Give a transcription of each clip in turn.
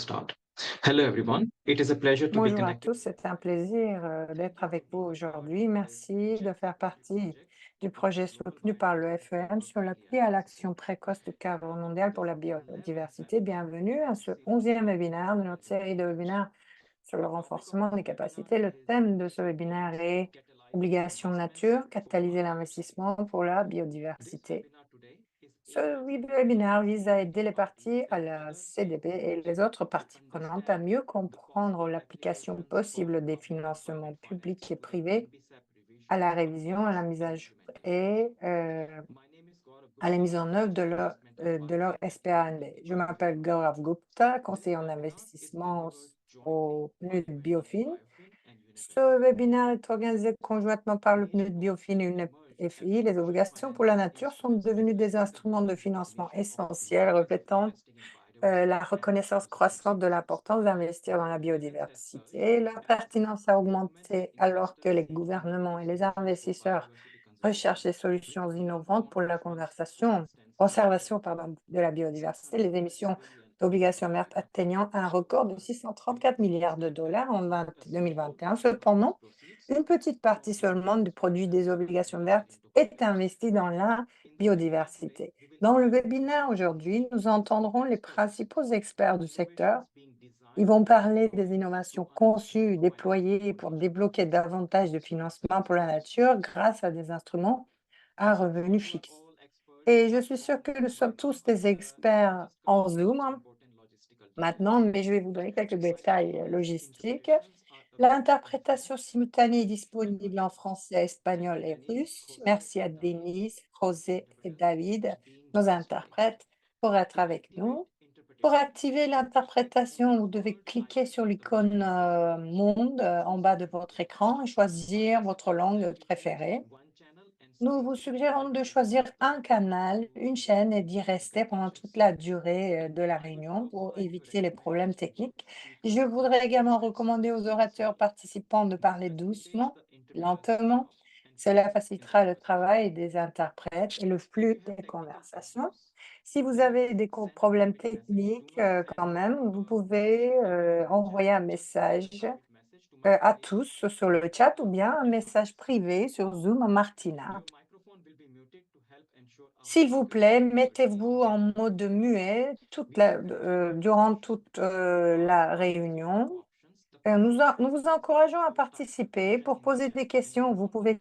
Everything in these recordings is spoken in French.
start. Hello, everyone. It is a pleasure to be Bonjour à connected. tous, c'est un plaisir d'être avec vous aujourd'hui. Merci de faire partie du projet soutenu par le FEM sur l'appui à l'action précoce du cadre mondial pour la biodiversité. Bienvenue à ce 11e webinaire de notre série de webinaires sur le renforcement des capacités. Le thème de ce webinaire est Obligation de nature, catalyser l'investissement pour la biodiversité. Ce webinaire vise à aider les parties à la CDB et les autres parties prenantes à mieux comprendre l'application possible des financements publics et privés à la révision, à la mise à jour et à la mise en œuvre de leur SPANB. Je m'appelle Gaurav Gupta, conseiller en investissement au PNUD Biofin. Ce webinaire est organisé conjointement par le PNUD Biofin et UNEP-FI. Les obligations pour la nature sont devenues des instruments de financement essentiels, reflétant la reconnaissance croissante de l'importance d'investir dans la biodiversité. La pertinence a augmenté alors que les gouvernements et les investisseurs recherchent des solutions innovantes pour la conservation de la biodiversité. Les émissions d'obligations vertes atteignant un record de 634 milliards de dollars en 2021. Cependant, une petite partie seulement du produit des obligations vertes est investie dans la biodiversité. Dans le webinaire aujourd'hui, nous entendrons les principaux experts du secteur. Ils vont parler des innovations conçues et déployées pour débloquer davantage de financement pour la nature grâce à des instruments à revenus fixes. Et je suis sûre que nous sommes tous des experts en Zoom maintenant, mais je vais vous donner quelques détails logistiques. L'interprétation simultanée est disponible en français, espagnol et russe. Merci à Denise, José et David, nos interprètes, pour être avec nous. Pour activer l'interprétation, vous devez cliquer sur l'icône monde en bas de votre écran et choisir votre langue préférée. Nous vous suggérons de choisir un canal, une chaîne et d'y rester pendant toute la durée de la réunion pour éviter les problèmes techniques. Je voudrais également recommander aux orateurs participants de parler doucement, lentement. Cela facilitera le travail des interprètes et le flux des conversations. Si vous avez des problèmes techniques quand même, vous pouvez envoyer un message à tous sur le chat ou bien un message privé sur Zoom à Martina. S'il vous plaît, mettez-vous en mode muet durant toute la réunion. Nous vous encourageons à participer. Pour poser des questions, vous pouvez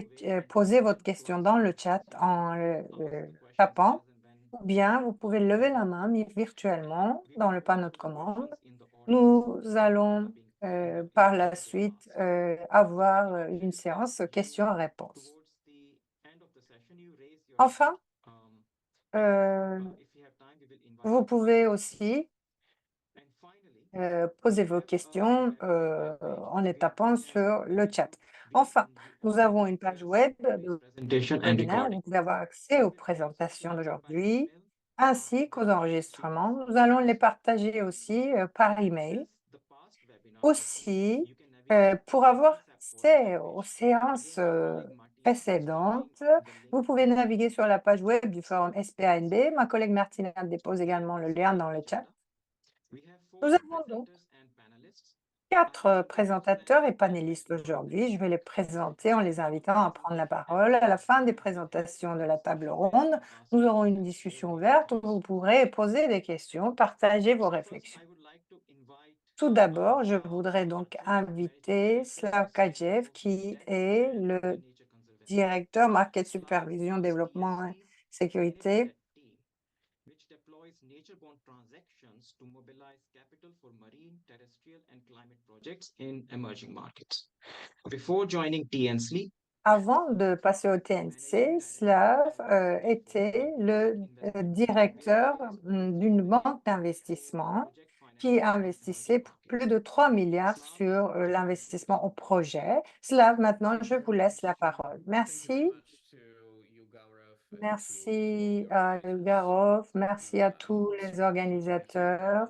poser votre question dans le chat en tapant, ou bien vous pouvez lever la main virtuellement dans le panneau de commande. Nous allons par la suite avoir une séance questions-réponses. Enfin, euh, vous pouvez aussi poser vos questions en les tapant sur le chat. Enfin, nous avons une page web de Presentation and webinaire où recording. vous pouvez avoir accès aux présentations d'aujourd'hui ainsi qu'aux enregistrements. Nous allons les partager aussi par email. Aussi, pour avoir accès aux séances précédentes, vous pouvez naviguer sur la page web du forum SPANB. Ma collègue Martina dépose également le lien dans le chat. Nous avons donc 4 présentateurs et panélistes aujourd'hui. Je vais les présenter en les invitant à prendre la parole. À la fin des présentations de la table ronde, nous aurons une discussion ouverte où vous pourrez poser des questions, partager vos réflexions. Tout d'abord, je voudrais donc inviter Slav Kajev, qui est le directeur Market Supervision, Développement et Sécurité. Which deploys nature-borne transactions to mobilize capital for marine, terrestrial, and climate projects in emerging markets. Before joining TNSLI, Avant de passer au TNC, Slav était le directeur d'une banque d'investissement qui investissait pour plus de 3 milliards sur l'investissement au projet. Slav, maintenant, je vous laisse la parole. Thank you very Merci. much to you, Gaurav, and to all Merci the à organizers Garov, merci à tous for les supporting the FEM organisateurs. and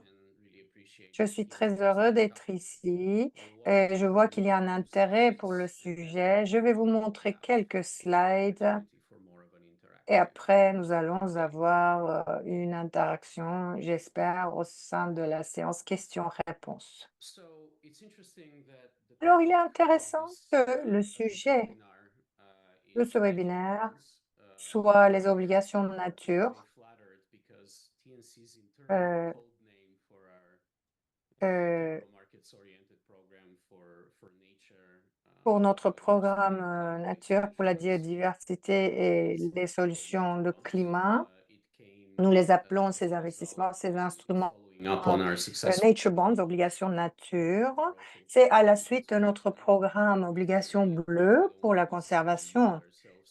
really appreciate Je the suis support très for heureux setting up d'être ici. a one Je vois qu'il y a un on-one intérêt pour le series and sujet. Je vais vous hopefully montrer have quelques the slides. opportunity for more of an et après, nous allons avoir une interaction, j'espère, au sein de la séance questions-réponses. So it's interesting that the Alors, il est topic of intéressant this que le sujet webinar de is ce nature webinaire bonds. soit les obligations de I'm very nature. flattered because TNC's internal Euh, code name for our euh, capital markets oriented program for nature pour notre programme climate Nature pour la actions biodiversité et is les called solutions nature de bonds. climat, It came nous les appelons as a ces result investissements, ces of instruments following up on our successful Nature Bonds, obligations nature. growth C'est à la suite de notre programme Obligations bleues pour la conservation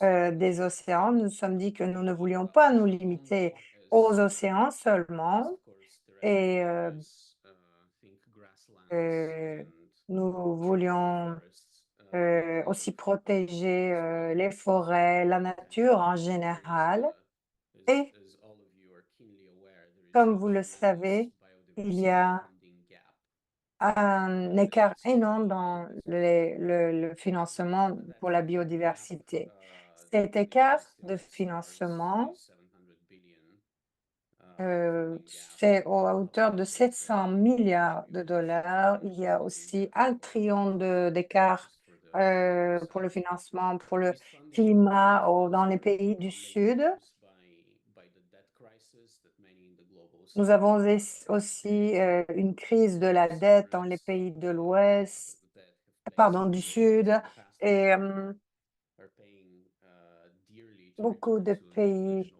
des océans. Nous nous sommes dit que nous ne voulions pas nous limiter aux océans seulement et nous voulions aussi protéger les forêts, la nature en général. Et comme vous le savez, il y a un écart énorme dans le financement pour la biodiversité. Cet écart de financement, c'est à hauteur de 700 milliards de dollars. Il y a aussi 1 trillion d'écart pour le financement, pour le climat dans les pays du Sud. Nous avons aussi une crise de la dette dans les pays de l'Ouest, pardon, du Sud, et beaucoup de pays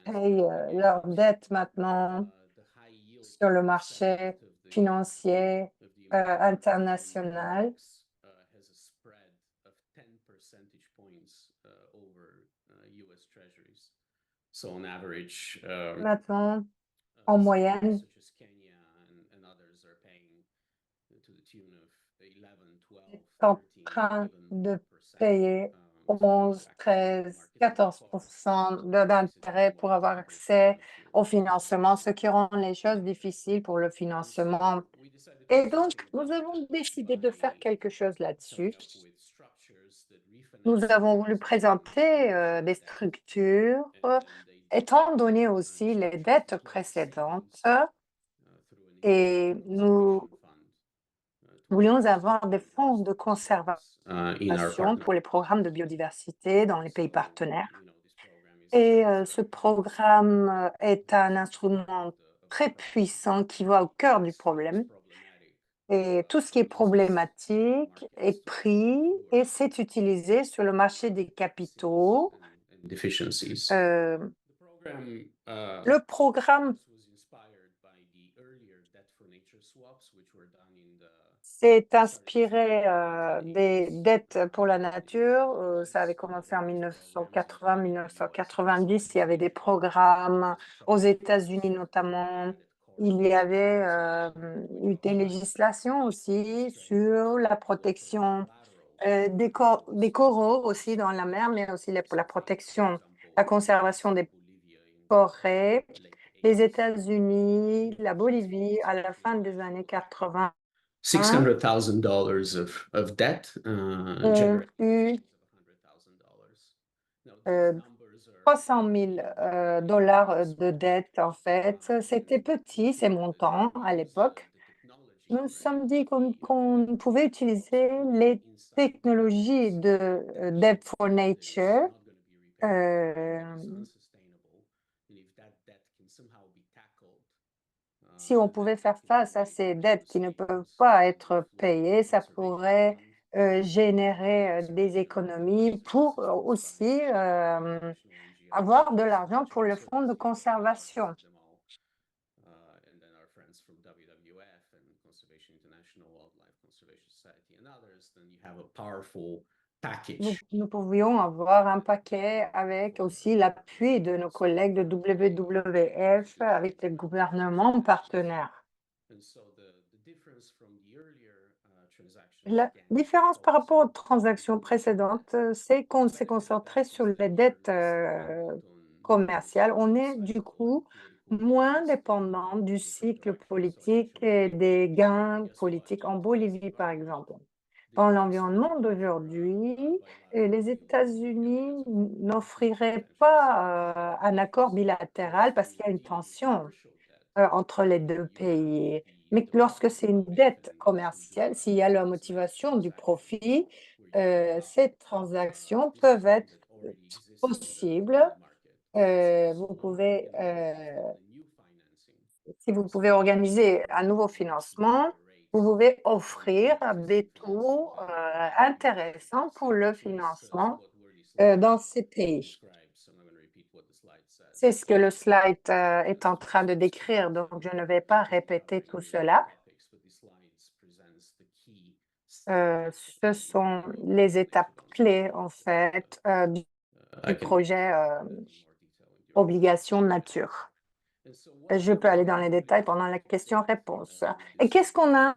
payent leurs dettes maintenant sur le marché financier international. So on average, Maintenant, en moyenne, such as Kenya and others are paying to the tune of 11, 12, est en 13, train de 11%, payer to 11, access 13, markets. 14% d'intérêt pour avoir accès au financement, ce qui rend les choses difficiles pour le financement. Et donc, nous avons décidé de faire quelque chose là-dessus. Nous avons voulu présenter des structures, étant donné aussi les dettes précédentes, et nous voulions avoir des fonds de conservation pour les programmes de biodiversité dans les pays partenaires. Et ce programme est un instrument très puissant qui va au cœur du problème. Et tout ce qui est problématique est pris et c'est utilisé sur le marché des capitaux. Le programme s'est inspiré des dettes pour la nature. Ça avait commencé en 1980-1990. Il y avait des programmes aux États-Unis notamment. Il y avait eu des législations aussi sur la protection des coraux aussi dans la mer, mais aussi la protection, la conservation des forêts. Les États-Unis, la Bolivie, à la fin des années 80, $600,000 of debt ont eu 300 000 dollars de dette, en fait. C'était petit, ces montants, à l'époque. Nous nous sommes dit qu'on pouvait utiliser les technologies de Debt for Nature si on pouvait faire face à ces dettes qui ne peuvent pas être payées, ça pourrait générer des économies pour aussi avoir de l'argent pour le fonds de conservation. Nous pouvions avoir un paquet avec aussi l'appui de nos collègues de WWF avec les gouvernements partenaires. La différence par rapport aux transactions précédentes, c'est qu'on s'est concentré sur les dettes commerciales. On est du coup moins dépendant du cycle politique et des gains politiques en Bolivie, par exemple. Dans l'environnement d'aujourd'hui, les États-Unis n'offriraient pas un accord bilatéral parce qu'il y a une tension entre les deux pays. Mais lorsque c'est une dette commerciale, s'il y a la motivation du profit, ces transactions peuvent être possibles. Vous pouvez, si vous pouvez organiser un nouveau financement, vous pouvez offrir des taux intéressants pour le financement dans ces pays. C'est ce que le slide est en train de décrire, donc je ne vais pas répéter tout cela. Ce sont les étapes clés, en fait, du projet obligation nature. Je peux aller dans les détails pendant la question-réponse. Et qu'est-ce qu'on a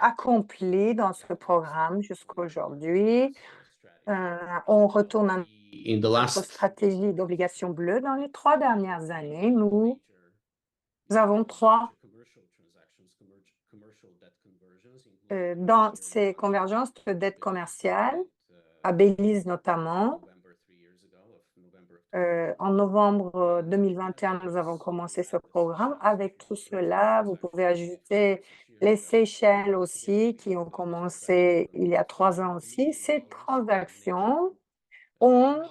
accompli dans ce programme jusqu'à aujourd'hui? On retourne à In the notre last stratégie d'obligation bleue. Dans les 3 dernières années, nous avons 3 dans ces convergences de dette commerciale, à Belize notamment. En novembre 2021, nous avons commencé ce programme. Avec tout cela, vous pouvez ajouter les Seychelles aussi, qui ont commencé il y a 3 ans aussi. Ces transactions ont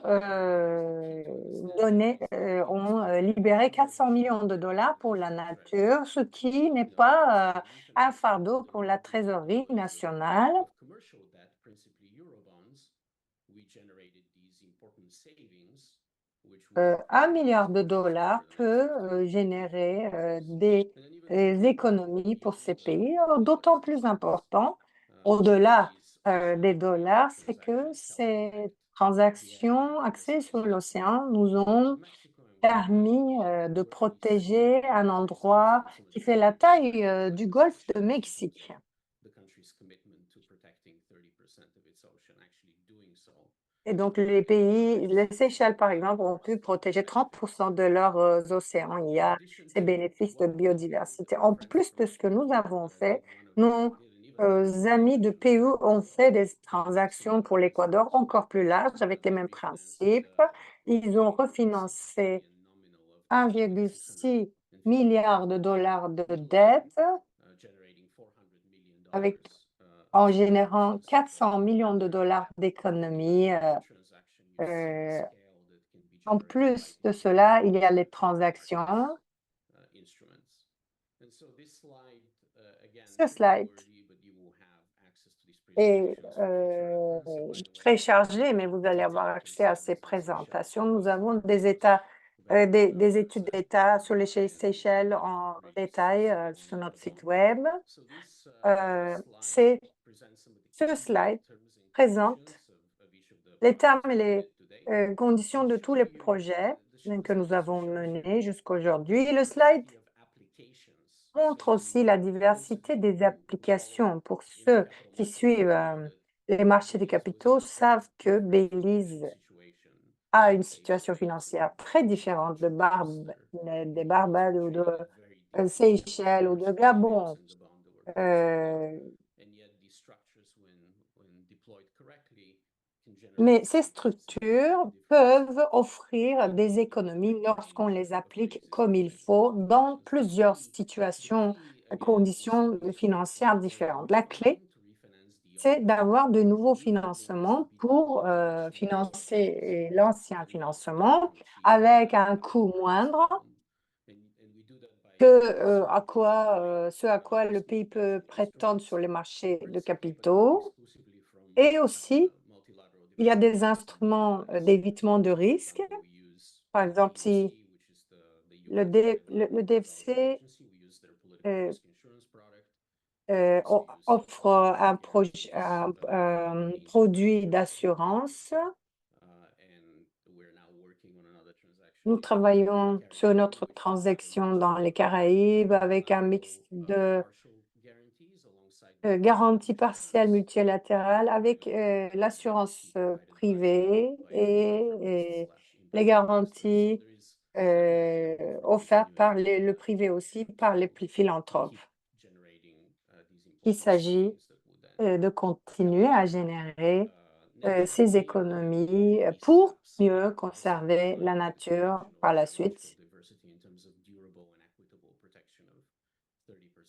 libéré 400 millions de dollars pour la nature, ce qui n'est pas un fardeau pour la trésorerie nationale. 1 milliard de dollars peut générer des économies pour ces pays. D'autant plus important, au-delà des dollars, c'est que ces transactions axées sur l'océan nous ont permis de protéger un endroit qui fait la taille du golfe de Mexique. Et donc les pays, les Seychelles par exemple, ont pu protéger 30% de leurs océans. Il y a ces bénéfices de biodiversité. En plus de ce que nous avons fait, nos amis de PU ont fait des transactions pour l'Équateur encore plus larges avec les mêmes principes. Ils ont refinancé 1,6 milliard de dollars de dettes en générant 400 millions de dollars d'économies. En plus de cela, il y a les transactions. Ce slide est très chargé, mais vous allez avoir accès à ces présentations. Nous avons des études d'état sur les Seychelles en détail sur notre site web. Ce slide présente les termes et les conditions de tous les projets que nous avons menés jusqu'à aujourd'hui. Le slide montre aussi la diversité des applications. Pour ceux qui suivent les marchés des capitaux savent que Belize a une situation financière très différente des Barbades ou de Seychelles ou de Gabon. Mais ces structures peuvent offrir des économies lorsqu'on les applique comme il faut dans plusieurs situations, conditions financières différentes. La clé, c'est d'avoir de nouveaux financements pour financer l'ancien financement avec un coût moindre que ce à quoi le pays peut prétendre sur les marchés de capitaux. Et aussi, il y a des instruments d'évitement de risque. Par exemple, si le DFC offre un produit d'assurance. Nous travaillons sur notre transaction dans les Caraïbes avec un mix de garantie partielle multilatérale avec l'assurance privée et les garanties offertes par le privé aussi, par les philanthropes. Il s'agit de continuer à générer ces économies pour mieux conserver la nature par la suite.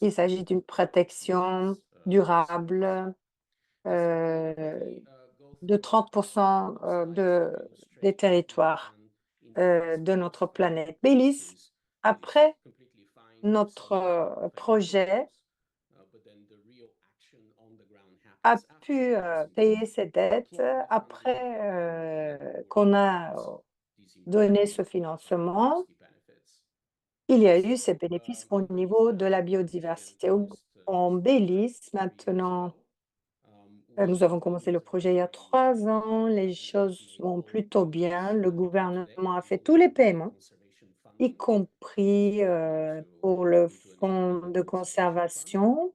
Il s'agit d'une protection durable de 30% des territoires de notre planète. Belize, après notre projet, a pu payer ses dettes après qu'on a donné ce financement. Il y a eu ces bénéfices au niveau de la biodiversité. En Belize, maintenant, nous avons commencé le projet il y a 3 ans. Les choses vont plutôt bien. Le gouvernement a fait tous les paiements, y compris pour le fonds de conservation.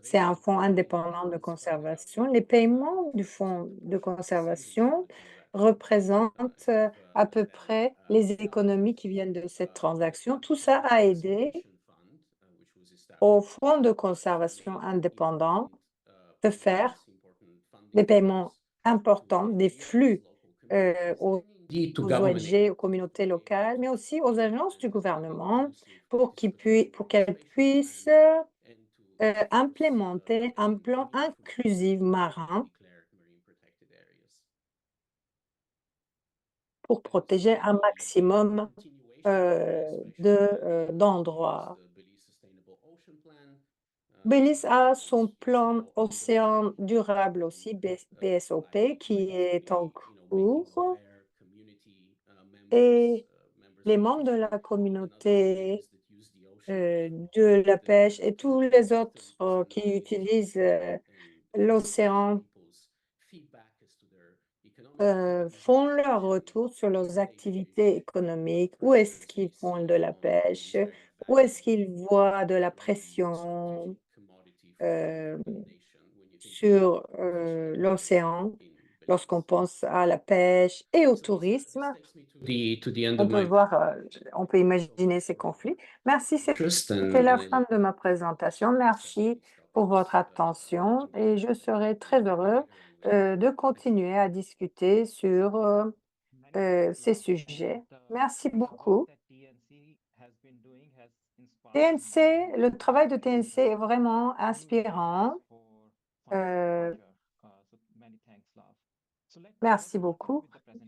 C'est un fonds indépendant de conservation. Les paiements du fonds de conservation représentent à peu près les économies qui viennent de cette transaction. Tout ça a aidé au fonds de conservation indépendant de faire des paiements importants, des flux aux ONG, aux communautés locales, mais aussi aux agences du gouvernement pour qu'elles puissent implémenter un plan inclusif marin pour protéger un maximum d'endroits. Belize a son plan océan durable aussi, BSOP, qui est en cours. Et les membres de la communauté de la pêche et tous les autres qui utilisent l'océan font leur retour sur leurs activités économiques. Où est-ce qu'ils font de la pêche? Où est-ce qu'ils voient de la pression sur l'océan lorsqu'on pense à la pêche et au tourisme? On peut voir, on peut imaginer ces conflits. Merci, c'était la fin de ma présentation. Merci pour votre attention et je serai très heureux de continuer à discuter sur ces sujets. Merci beaucoup. TNC, le travail de TNC est vraiment inspirant. Merci beaucoup.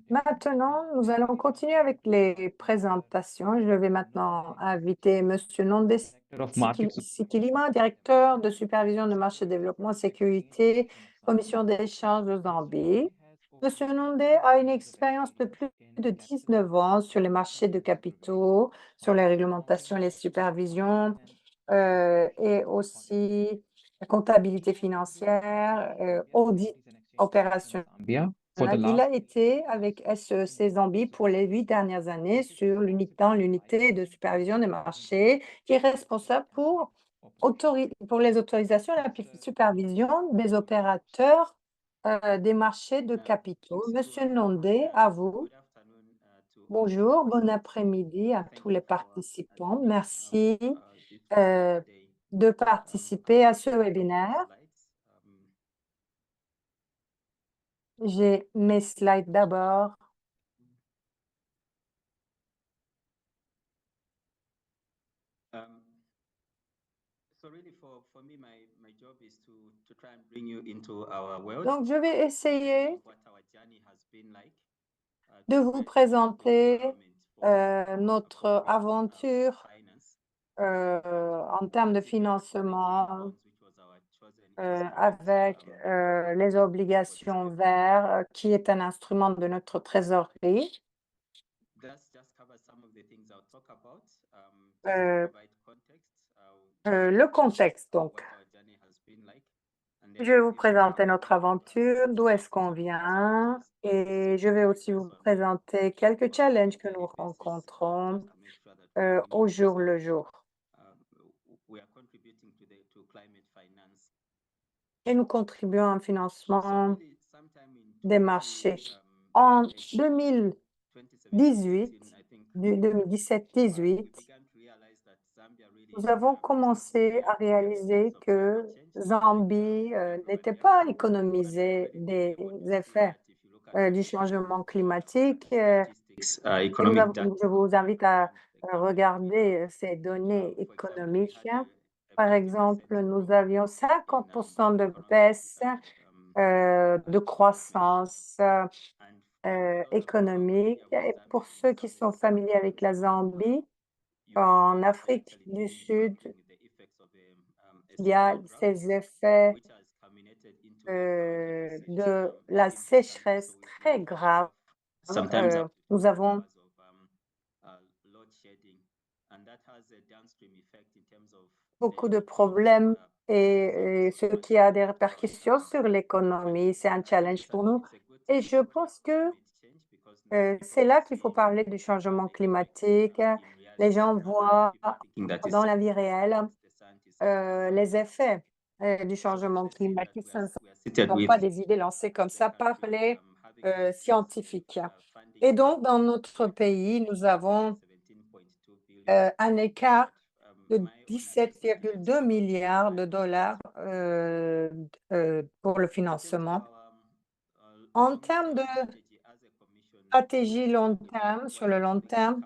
Maintenant, nous allons continuer avec les présentations. Je vais maintenant inviter Monsieur Nonde Sikilima, directeur de supervision de marché développement sécurité, commission d'échange de Zambie. Monsieur Nonde a une expérience de plus de 19 ans sur les marchés de capitaux, sur les réglementations et les supervisions, et aussi la comptabilité financière, audit opérationnel. Il a été avec SEC Zambie pour les 8 dernières années sur l'unité de supervision des marchés, qui est responsable pour les autorisations et la supervision des opérateurs des marchés de capitaux. Monsieur Nondé, à vous. Bonjour, bon après-midi à tous les participants. Merci de participer à ce webinaire. J'ai mes slides d'abord. Donc, je vais essayer de vous présenter notre aventure en termes de financement avec les obligations vertes, qui est un instrument de notre trésorerie. Le contexte, donc. Je vais vous présenter notre aventure, d'où est-ce qu'on vient, et je vais aussi vous présenter quelques challenges que nous rencontrons au jour le jour. Et nous contribuons au financement des marchés. En 2017-18, nous avons commencé à réaliser que Zambie n'était pas économisée des effets du changement climatique. Et je vous invite à regarder ces données économiques. Par exemple, nous avions 50% de baisse de croissance économique. Et pour ceux qui sont familiers avec la Zambie, en Afrique du Sud, il y a ces effets de la sécheresse très grave. Nous avons beaucoup de problèmes et ce qui a des répercussions sur l'économie. C'est un challenge pour nous. Et je pense que c'est là qu'il faut parler du changement climatique. Les gens voient dans la vie réelle les effets du changement climatique. Ce ne sont pas des idées lancées comme ça par les scientifiques. Et donc, dans notre pays, nous avons un écart de 17,2 milliards de dollars pour le financement. En termes de stratégie long terme, sur le long terme,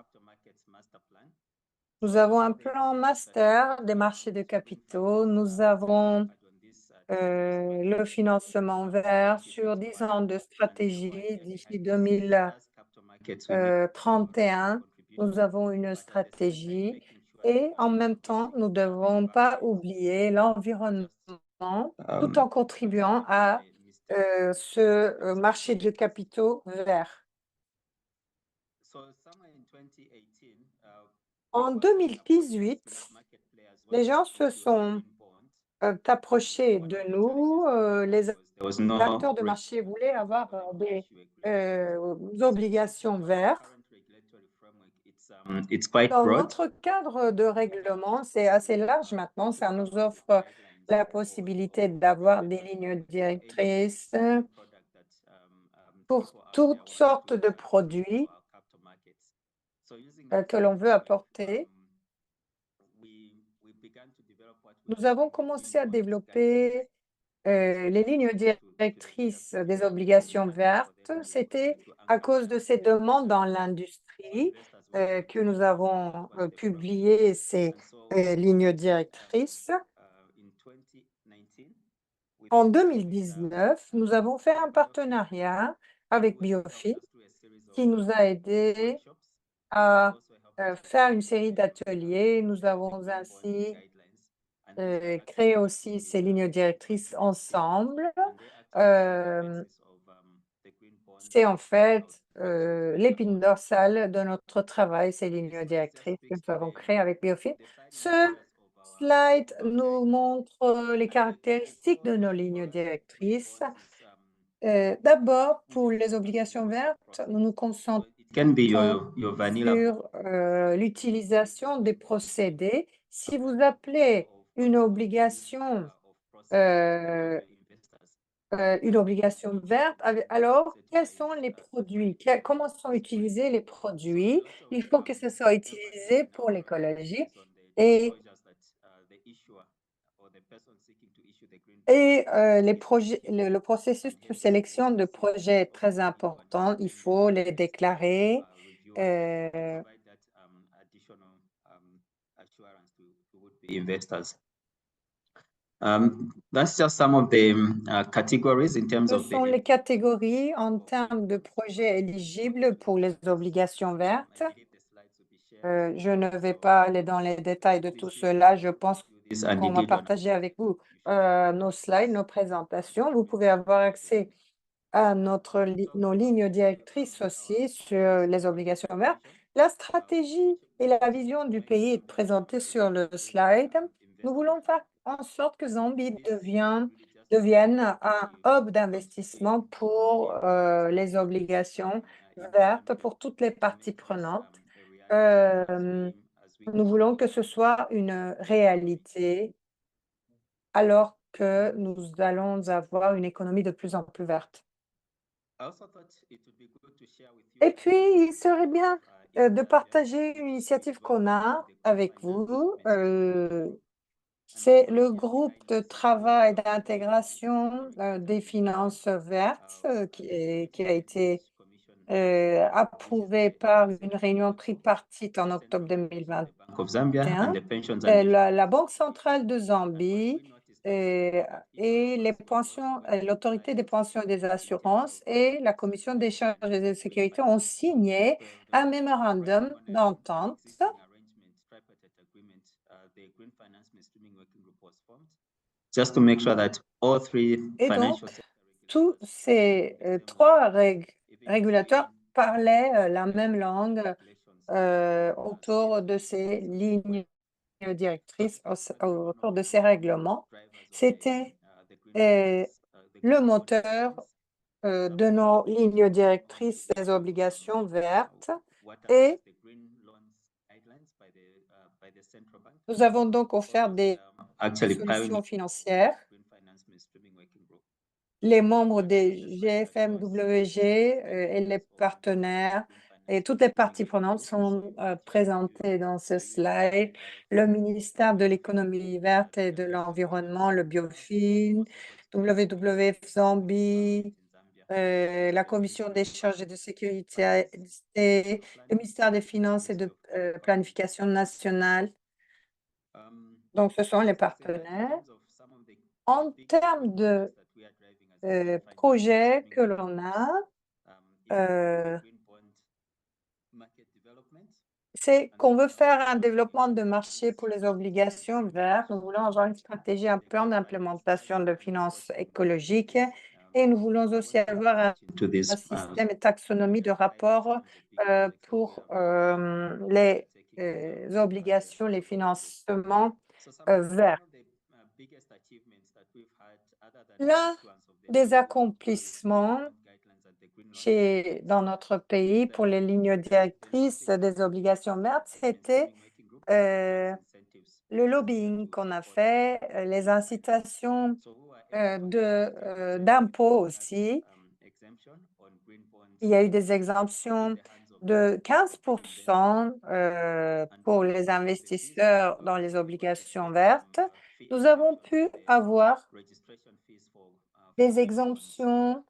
nous avons un plan master des marchés de capitaux. Nous avons le financement vert sur 10 ans de stratégie d'ici 2031. Nous avons une stratégie et en même temps, nous ne devons pas oublier l'environnement tout en contribuant à ce marché de capitaux vert. En 2018, les gens se sont approchés de nous. Les acteurs de marché voulaient avoir des obligations vertes. Dans notre cadre de règlement, c'est assez large maintenant. Ça nous offre la possibilité d'avoir des lignes directrices pour toutes sortes de produits que l'on veut apporter. Nous avons commencé à développer les lignes directrices des obligations vertes. C'était à cause de ces demandes dans l'industrie que nous avons publié ces lignes directrices. En 2019, nous avons fait un partenariat avec Biofin qui nous a aidés à faire une série d'ateliers. Nous avons ainsi créé aussi ces lignes directrices ensemble. C'est en fait l'épine dorsale de notre travail, ces lignes directrices que nous avons créées avec Biofin. Ce slide nous montre les caractéristiques de nos lignes directrices. D'abord, pour les obligations vertes, nous nous concentrons sur l'utilisation des procédés. Si vous appelez une obligation verte, alors quels sont les produits? Comment sont utilisés les produits? Il faut que ce soit utilisé pour l'écologie et les projets, le processus de sélection de projets est très important. Il faut les déclarer. That's just some of the categories in terms Ce of sont les catégories en termes de projets éligibles pour les obligations vertes. Je ne vais pas aller dans les détails de tout cela. Je pense qu'on va partager avec vous nos slides, nos présentations. Vous pouvez avoir accès à nos lignes directrices aussi sur les obligations vertes. La stratégie et la vision du pays est présentée sur le slide. Nous voulons faire en sorte que Zambie devienne un hub d'investissement pour les obligations vertes pour toutes les parties prenantes. Nous voulons que ce soit une réalité alors que nous allons avoir une économie de plus en plus verte. Et puis, il serait bien de partager une initiative qu'on a avec vous. C'est le groupe de travail d'intégration des finances vertes qui a été approuvé par une réunion tripartite en octobre 2021. Bank of Zambia and the Pensions and La Banque centrale de Zambie et les pensions, l'autorité des pensions et des assurances et la commission des charges et de sécurité ont signé un mémorandum d'entente just to make sure that all three et financial donc sector tous ces trois régulateurs parlaient la même langue autour de ces lignes directrices, autour de ces règlements. C'était le moteur de nos lignes directrices des obligations vertes et nous avons donc offert des actually solutions pioneering financières. green finance mainstreaming working group. Les membres des GFMWG et les partenaires et toutes les parties prenantes sont présentées dans ce slide. Le ministère de l'économie verte et de l'environnement, le Biofin, WWF Zambie, la commission des charges et de sécurité, le ministère des Finances et de planification nationale. Donc, ce sont les partenaires. En termes de projets que l'on a, c'est qu'on veut faire un développement de marché pour les obligations vertes. Nous voulons avoir une stratégie, un plan d'implémentation de finances écologiques et nous voulons aussi avoir to this un système et taxonomie de rapport pour les obligations, les financements verts. L'un des accomplissements dans notre pays pour les lignes directrices des obligations vertes, c'était le lobbying qu'on a fait, les incitations d'impôts aussi. Il y a eu des exemptions de 15% pour les investisseurs dans les obligations vertes. Nous avons pu avoir des exemptions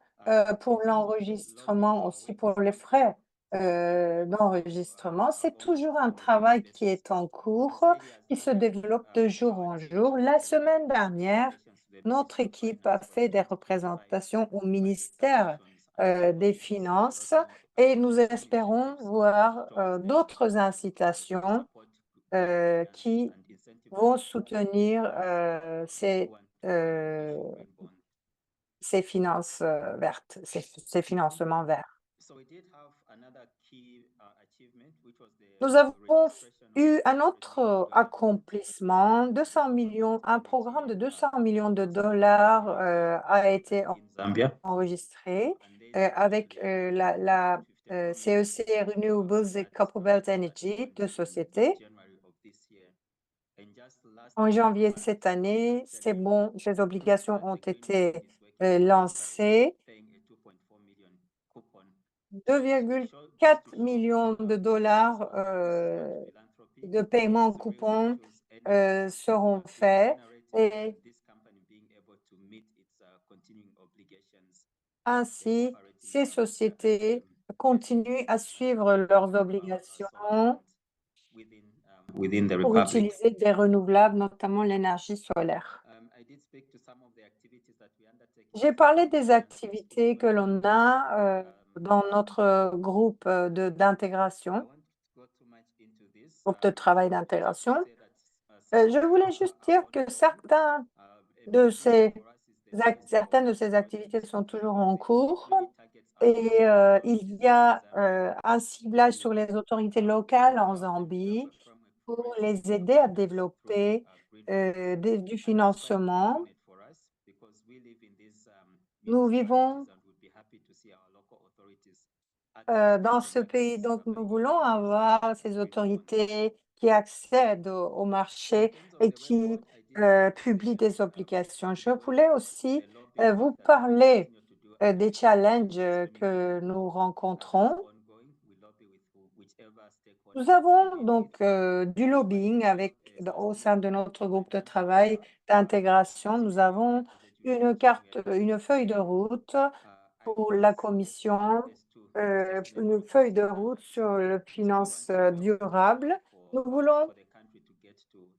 pour l'enregistrement, aussi pour les frais d'enregistrement. C'est toujours un travail qui est en cours, qui se développe de jour en jour. La semaine dernière, notre équipe a fait des représentations au ministère des Finances et nous espérons voir d'autres incitations qui vont soutenir ces finances vertes, ces financements verts. Nous avons eu un autre accomplissement, 200 millions, un programme de 200 millions de dollars a été Zambia. enregistré avec la CEC Renewables et Copperbelt Energy, deux sociétés. En janvier cette année, ces obligations ont été lancées. 2,4 millions de dollars de paiements en coupons seront faits et ainsi, ces sociétés continuent à suivre leurs obligations Within the pour Republic. utiliser des renouvelables, notamment l'énergie solaire. J'ai parlé des activités que l'on a dans notre groupe d'intégration, groupe de travail d'intégration. Je voulais juste dire que certaines de ces activités sont toujours en cours et il y a un ciblage sur les autorités locales en Zambie pour les aider à développer du financement. Nous vivons dans ce pays, donc nous voulons avoir ces autorités qui accèdent au marché et qui publient des obligations. Je voulais aussi vous parler des challenges que nous rencontrons. Nous avons donc du lobbying au sein de notre groupe de travail d'intégration. Nous avons une feuille de route pour la Commission, une feuille de route sur le finance durable. Nous voulons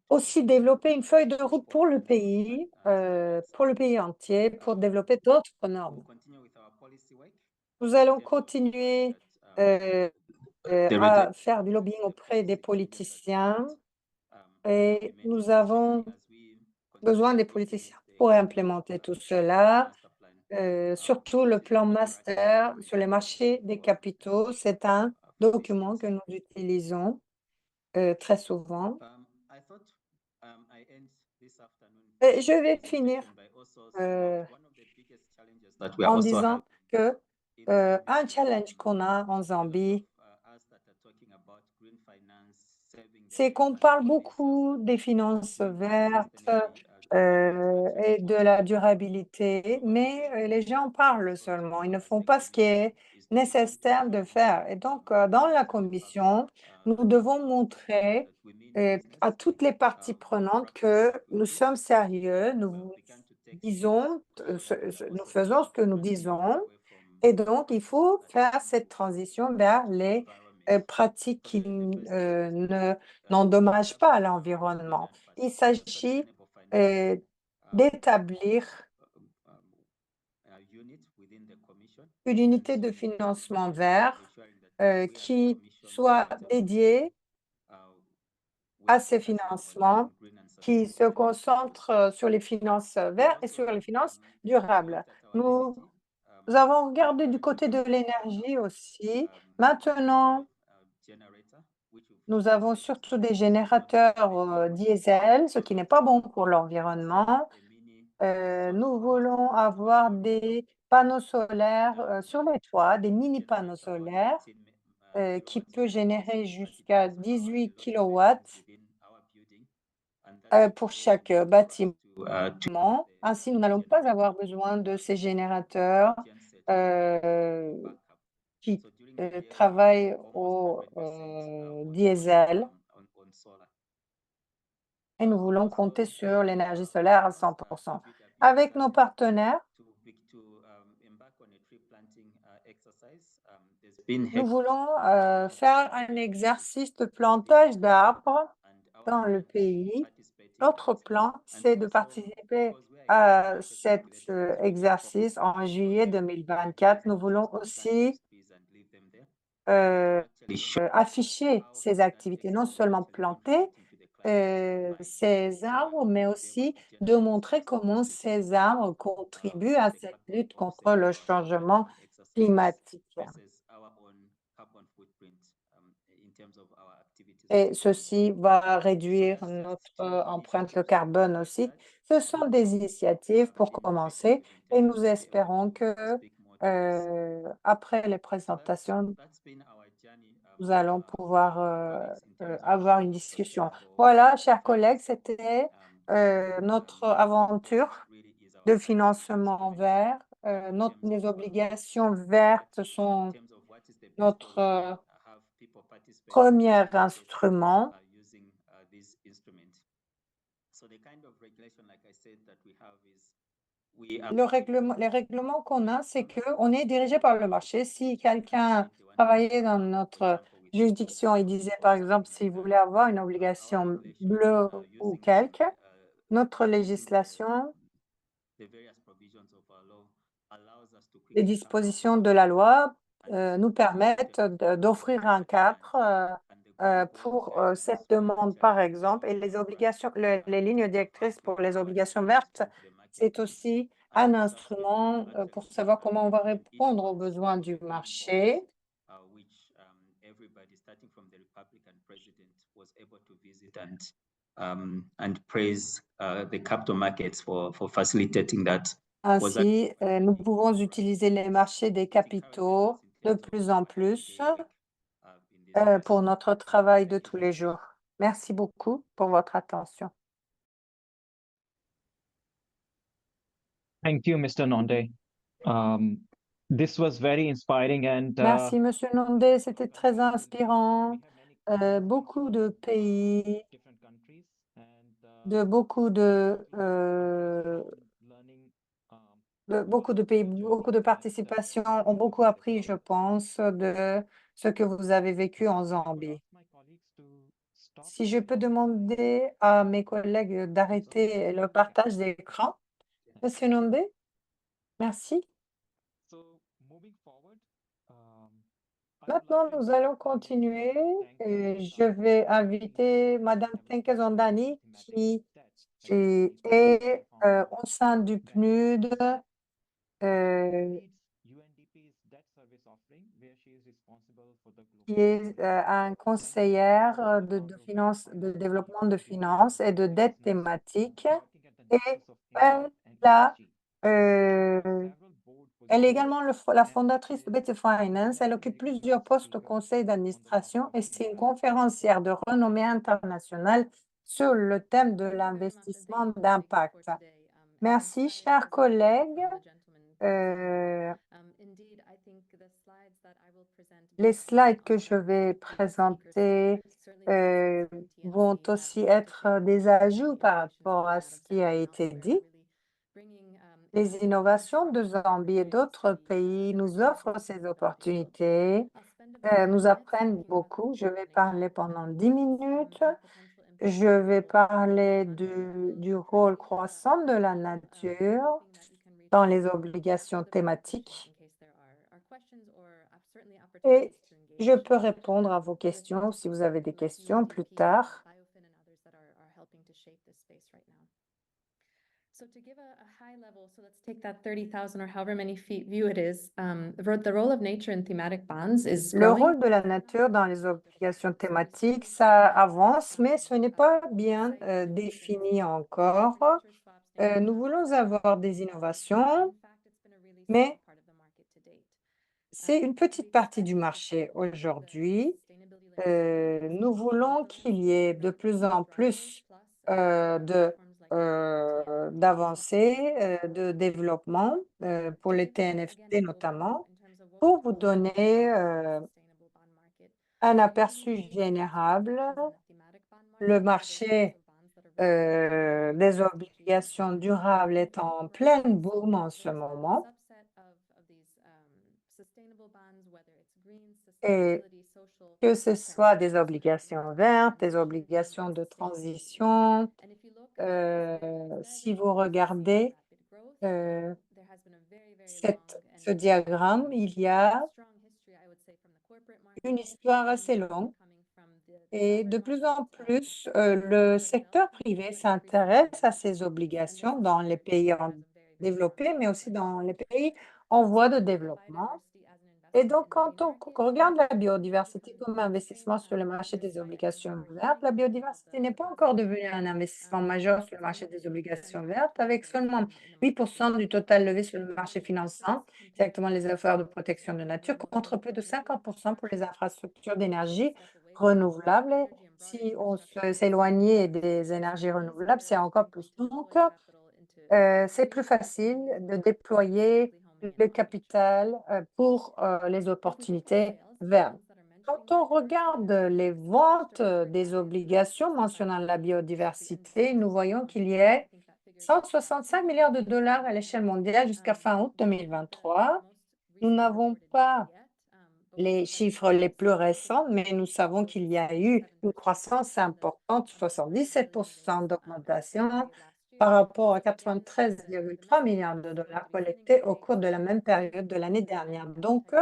aussi développer une feuille de route pour le pays entier, pour développer d'autres normes. Nous allons continuer à faire du lobbying auprès des politiciens et nous avons besoin des politiciens pour implémenter tout cela, surtout le plan master sur les marchés des capitaux. C'est un document que nous utilisons très souvent. Et je vais finir en disant que un challenge qu'on a en Zambie, c'est qu'on parle beaucoup des finances vertes et de la durabilité, mais les gens parlent seulement. Ils ne font pas ce qui est nécessaire de faire. Et donc, dans la commission, nous devons montrer à toutes les parties prenantes que nous sommes sérieux, nous nous faisons ce que nous disons. Et donc, il faut faire cette transition vers les pratiques qui n'endommagent pas l'environnement. Il s'agit d'établir une unité de financement vert qui soit dédiée à ces financements, qui se concentre sur les finances vertes et sur les finances durables. Nous avons regardé du côté de l'énergie aussi. Maintenant, nous avons surtout des générateurs diesel, ce qui n'est pas bon pour l'environnement. Nous voulons avoir des panneaux solaires sur les toits, des mini panneaux solaires qui peuvent générer jusqu'à 18 kilowatts pour chaque bâtiment. Ainsi, nous n'allons pas avoir besoin de ces générateurs qui travaillent au diesel. Et nous voulons compter sur l'énergie solaire à 100%. Avec nos partenaires, nous voulons faire un exercice de plantage d'arbres dans le pays. Notre plan, c'est de participer à cet exercice en juillet 2024. Nous voulons aussi afficher ces activités, non seulement planter ces arbres, mais aussi de montrer comment ces arbres contribuent à cette lutte contre le changement climatique. Et ceci va réduire notre empreinte de carbone aussi. Ce sont des initiatives pour commencer et nous espérons que après les présentations, nous allons pouvoir avoir une discussion. Voilà, chers collègues, c'était notre aventure de financement vert. Les obligations vertes sont notre premier instrument. Les règlements qu'on a, c'est qu'on est dirigé par le marché. Si quelqu'un travaillait dans notre juridiction et disait, par exemple, s'il voulait avoir une obligation bleue ou quelque, notre législation, les dispositions de la loi nous permettent d'offrir un cadre pour cette demande, par exemple, et les obligations, les lignes directrices pour les obligations vertes, c'est aussi un instrument pour savoir comment on va répondre aux besoins du marché. And praise the capital markets for facilitating that. Ainsi, nous pouvons utiliser les marchés des capitaux de plus en plus pour notre travail de tous les jours. Merci beaucoup pour votre attention. Thank you, Mr. Nonde. This was very inspiring and Merci, Monsieur Nonde, c'était très inspirant. beaucoup de pays, different countries and de beaucoup de pays, beaucoup de participation ont beaucoup appris, je pense, de ce que vous avez vécu en Zambie. Si je peux demander à mes collègues d'arrêter le partage d'écran. Monsieur Nombe, merci. Maintenant, nous allons continuer. Et je vais inviter Madame Tenkezondani qui est au sein du PNUD, qui est un conseillère de finances, de développement de finances et de dette thématique. Et elle, a, euh, elle est également la fondatrice de Better Finance. Elle occupe plusieurs postes au conseil d'administration et c'est une conférencière de renommée internationale sur le thème de l'investissement d'impact. Merci, chers collègues. Les slides que je vais présenter vont aussi être des ajouts par rapport à ce qui a été dit. Les innovations de Zambie et d'autres pays nous offrent ces opportunités, nous apprennent beaucoup. Je vais parler pendant 10 minutes. Je vais parler du rôle croissant de la nature dans les obligations thématiques. Et je peux répondre à vos questions si vous avez des questions plus tard. So to give a high level, so let's take that 30,000 or however many feet view it is. The role of nature in thematic bonds is Le growing. rôle de la nature dans les obligations thématiques, ça avance, mais ce n'est pas bien défini encore. Nous voulons avoir des innovations, mais c'est une petite partie du marché aujourd'hui. Nous voulons qu'il y ait de plus en plus d'avancées, de développement pour les TNFT notamment. Pour vous donner un aperçu général, le marché des obligations durables est en pleine boom en ce moment. Et que ce soit des obligations vertes, des obligations de transition, si vous regardez ce diagramme, il y a une histoire assez longue et de plus en plus, le secteur privé s'intéresse à ces obligations dans les pays développés, mais aussi dans les pays en voie de développement. Et donc, quand on regarde la biodiversité comme investissement sur le marché des obligations vertes, la biodiversité n'est pas encore devenue un investissement majeur sur le marché des obligations vertes, avec seulement 8% du total levé sur le marché finançant, directement les affaires de protection de nature, contre plus de 50% pour les infrastructures d'énergie renouvelables. Et si on s'éloignait des énergies renouvelables, c'est encore plus. Donc, c'est plus facile de déployer le capital pour les opportunités vertes. Quand on regarde les ventes des obligations mentionnant la biodiversité, nous voyons qu'il y a 165 milliards de dollars à l'échelle mondiale jusqu'à fin août 2023. Nous n'avons pas les chiffres les plus récents, mais nous savons qu'il y a eu une croissance importante, 77% d'augmentation par rapport à 93,3 milliards de dollars collectés au cours de la même période de l'année dernière. Donc,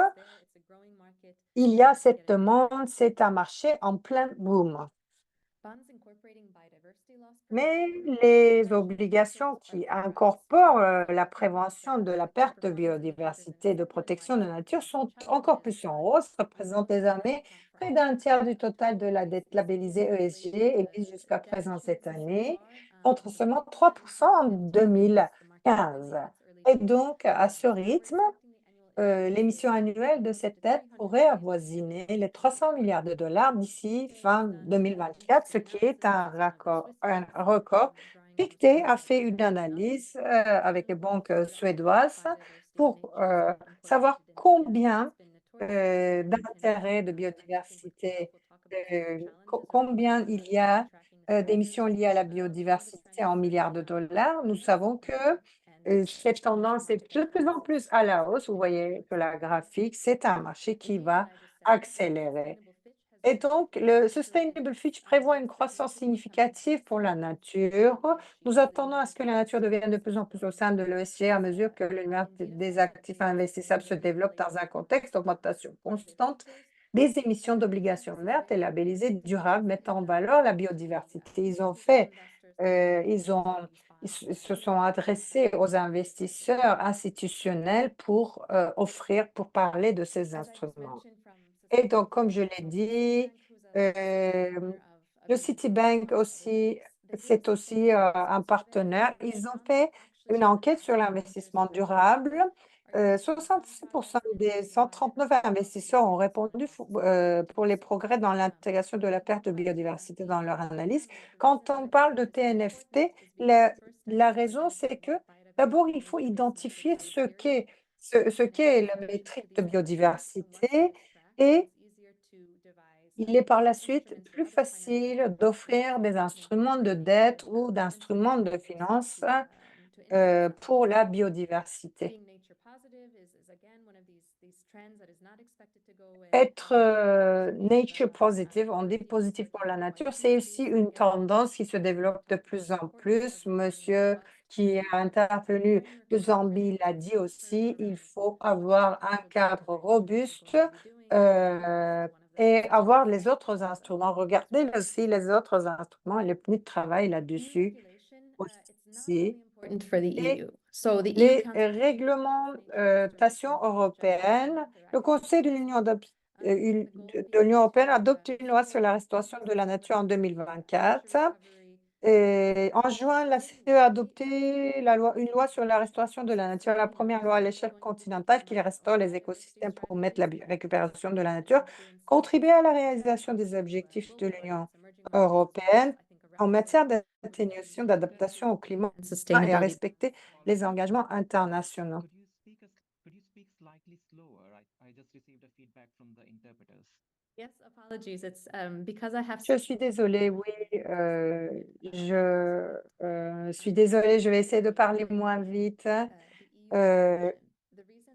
il y a cette demande, c'est un marché en plein boom. Mais les obligations qui incorporent la prévention de la perte de biodiversité, de protection de la nature sont encore plus en hausse, représentent désormais près d'un tiers du total de la dette labellisée ESG émise jusqu'à présent cette année, contre seulement 3% en 2015. Et donc, à ce rythme, l'émission annuelle de cette dette pourrait avoisiner les 300 milliards de dollars d'ici fin 2024, ce qui est un record. Pictet a fait une analyse avec les banques suédoises pour savoir combien d'intérêts de biodiversité combien il y a d'émissions liées à la biodiversité en milliards de dollars, nous savons que cette tendance est de plus en plus à la hausse. Vous voyez que la graphique, c'est un marché qui va accélérer. Et donc, le Sustainable Fitch prévoit une croissance significative pour la nature. Nous attendons à ce que la nature devienne de plus en plus au sein de l'ESG à mesure que l'univers des actifs investissables se développe dans un contexte d'augmentation constante des émissions d'obligations vertes et labellisées durables mettant en valeur la biodiversité. Ils se sont adressés aux investisseurs institutionnels pour parler de ces instruments. Et donc, comme je l'ai dit, le Citibank aussi, c'est aussi un partenaire. Ils ont fait une enquête sur l'investissement durable. 66% des 139 investisseurs ont répondu pour les progrès dans l'intégration de la perte de biodiversité dans leur analyse. Quand on parle de TNFT, la raison, c'est que d'abord, il faut identifier ce qu'est la métrique de biodiversité et il est par la suite plus facile d'offrir des instruments de dette ou d'instruments de finance pour la biodiversité. Être nature positive, on dit positif pour la nature, c'est aussi une tendance qui se développe de plus en plus. Monsieur qui a intervenu de Zambie l'a dit aussi, il faut avoir un cadre robuste et avoir les autres instruments. Regardez aussi les autres instruments et le PNUD travaille là-dessus aussi. Et les réglementations européennes, le Conseil de l'Union européenne adopte une loi sur la restauration de la nature en 2024. Et en juin, la CE a adopté une loi sur la restauration de la nature, la première loi à l'échelle continentale qui restaure les écosystèmes pour mettre la récupération de la nature, contribuer à la réalisation des objectifs de l'Union européenne en matière d'atténuation, d'adaptation au climat et à respecter les engagements internationaux. Could you speak slightly slower? I just received a feedback from the interpreters. Yes, apologies. It's because I have. Je suis désolée, oui, je suis désolée, je vais essayer de parler moins vite.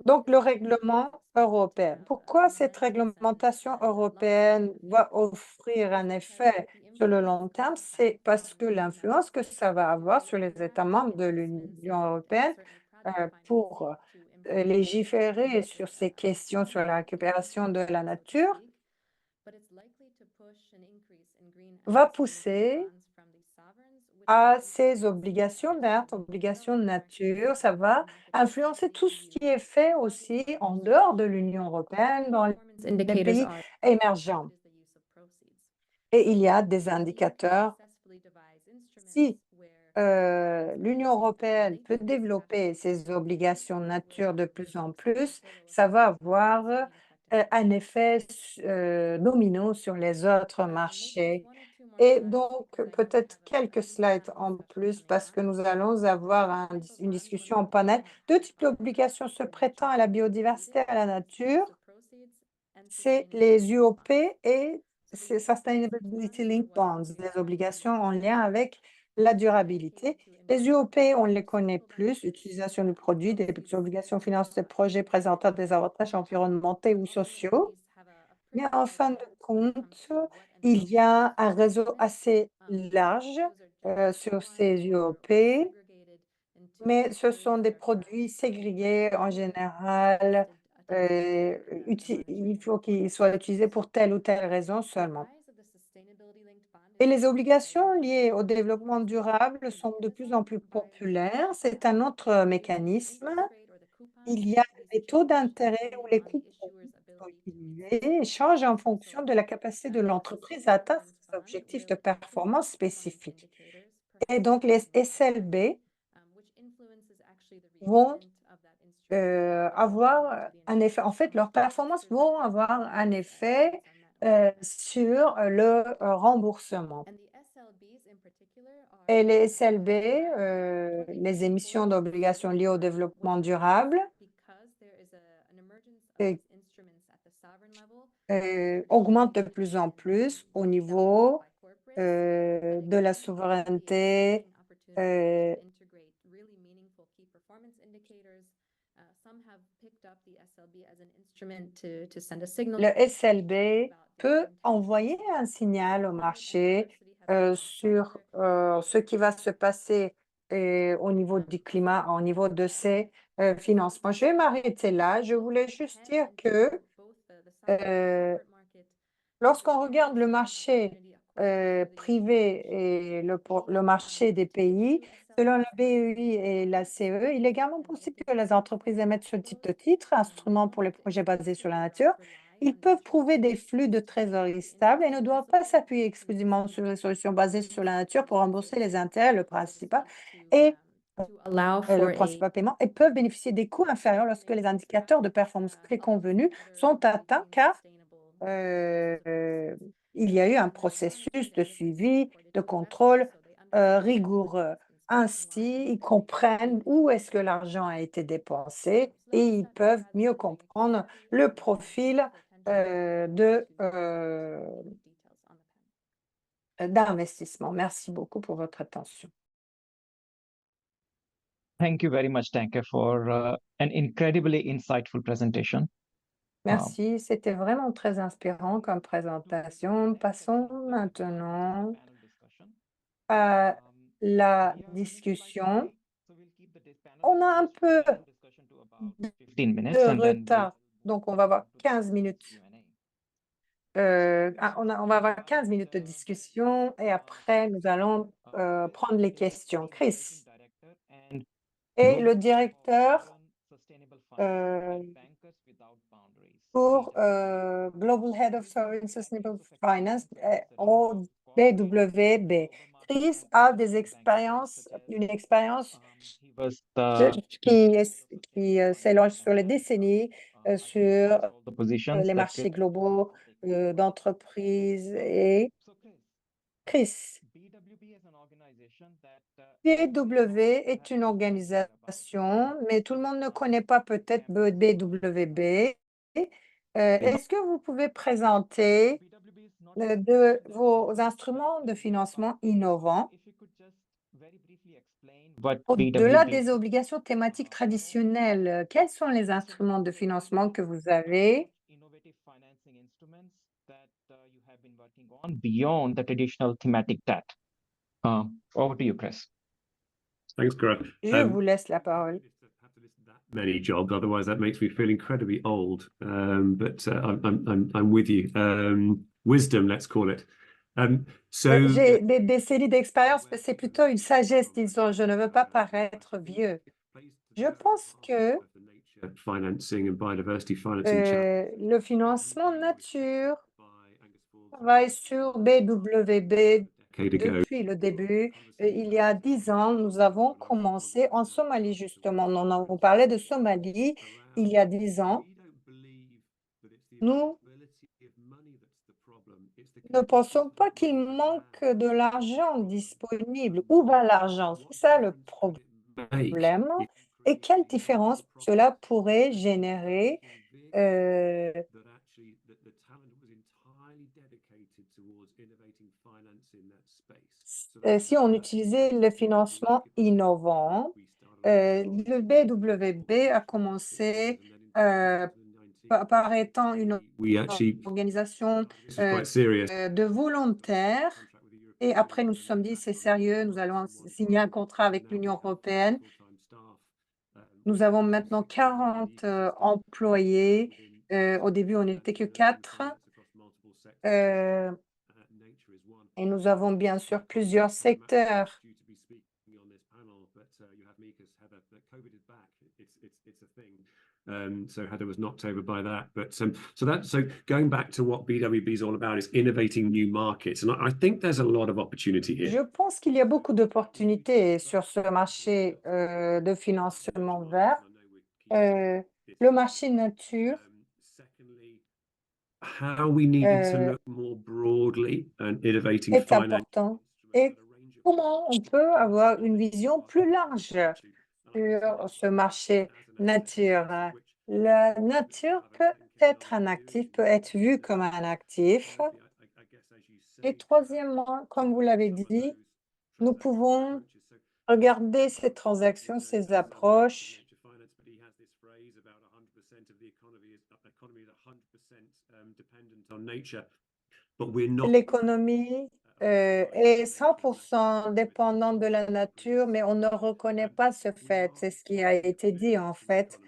Donc, le règlement européen. Pourquoi cette réglementation européenne va offrir un effet sur le long terme? C'est parce que l'influence que ça va avoir sur les États membres de l'Union européenne pour légiférer sur ces questions sur la récupération de la nature va pousser à ces obligations vertes, obligations de nature. Ça va influencer tout ce qui est fait aussi en dehors de l'Union européenne, dans les pays émergents. Et il y a des indicateurs. Si l'Union européenne peut développer ses obligations de nature de plus en plus, ça va avoir un effet domino sur les autres marchés. Et donc, peut-être quelques slides en plus parce que nous allons avoir une discussion en panel. Deux types d'obligations se prêtant à la biodiversité et à la nature. C'est les UOP et c'est Sustainability Linked Bonds, les obligations en lien avec la durabilité. Les UOP, on les connaît plus, utilisation du produit, des obligations financières de projets présentant des avantages environnementaux ou sociaux. Mais en fin de compte, il y a un réseau assez large sur ces UOP, mais ce sont des produits ségrégés en général. Il faut qu'ils soient utilisés pour telle ou telle raison seulement. Et les obligations liées au développement durable sont de plus en plus populaires. C'est un autre mécanisme. Il y a des taux d'intérêt où les coûts utilisés changent en fonction de la capacité de l'entreprise à atteindre ses objectifs de performance spécifiques. Et donc, les SLB vont avoir un effet, en fait, leurs performances vont avoir un effet sur le remboursement. Et les SLB, les émissions d'obligations liées au développement durable, augmente de plus en plus au niveau de la souveraineté. Le SLB peut envoyer un signal au marché sur ce qui va se passer au niveau du climat, au niveau de ses financements. Je vais m'arrêter là. Je voulais juste dire que lorsqu'on regarde le marché privé et le marché des pays, selon le BEI et la CE, il est également possible que les entreprises émettent ce type de titres, instruments pour les projets basés sur la nature. Ils peuvent prouver des flux de trésorerie stables et ne doivent pas s'appuyer exclusivement sur les solutions basées sur la nature pour rembourser les intérêts, le principal paiement, et peuvent bénéficier des coûts inférieurs lorsque les indicateurs de performance préconvenus sont atteints, car il y a eu un processus de suivi, de contrôle rigoureux. Ainsi, ils comprennent où est-ce que l'argent a été dépensé et ils peuvent mieux comprendre le profil d'investissement. Merci beaucoup pour votre attention. Thank you very much, Danke, for an incredibly insightful presentation. Merci, c'était vraiment très inspirant comme présentation. Passons maintenant à la discussion. On a un peu de retard, donc on va avoir 15 minutes. On va avoir 15 minutes de discussion et après, nous allons prendre les questions. Chris est le directeur pour Global Head of Sovereign Sustainable Finance au BWB. Chris a une expérience qui s'élonge sur les décennies sur les marchés globaux d'entreprises. Et Chris, BW est une organisation, mais tout le monde ne connaît pas peut-être BWB. Est-ce que vous pouvez présenter de vos instruments de financement innovants au-delà des obligations thématiques traditionnelles? Quels sont les instruments de financement que vous avez? Beyond the traditional thematic debt. Over to you, Chris. Thanks, Greg. Je vous laisse la parole. Many jobs, otherwise that makes me feel incredibly old. But I'm with you. Wisdom, let's call it. J'ai des décennies d'expérience, mais c'est plutôt une sagesse, disons. Je ne veux pas paraître vieux. Je pense que le financement nature travaille sur BWB depuis le début. Il y a 10 ans, nous avons commencé en Somalie, justement. On a parlé de Somalie il y a 10 ans. Nous ne pensons pas qu'il manque de l'argent disponible. Où va l'argent? C'est ça le problème. Et quelle différence cela pourrait générer si on utilisait le financement innovant? Le BWB a commencé par étant une organisation de volontaires. Et après, nous nous sommes dit, c'est sérieux, nous allons signer un contrat avec l'Union européenne. Nous avons maintenant 40 employés. Au début, on n'était que 4. Et nous avons bien sûr plusieurs secteurs. So Heather was knocked over by that, but so going back to what BWB is all about is innovating new markets, and I think there's a lot of opportunity here. Je pense qu'il y a beaucoup d'opportunités sur ce marché de financement vert. Le marché nature. How we need to look more broadly and innovating est important. Et comment on peut avoir une vision plus large sur ce marché nature? La nature peut être un actif, peut être vu comme un actif. Et troisièmement, comme vous l'avez dit, nous pouvons regarder ces transactions, ces approches. L'économie est 100% dépendante de la nature, mais on ne reconnaît pas ce fait. C'est ce qui a été dit en fait.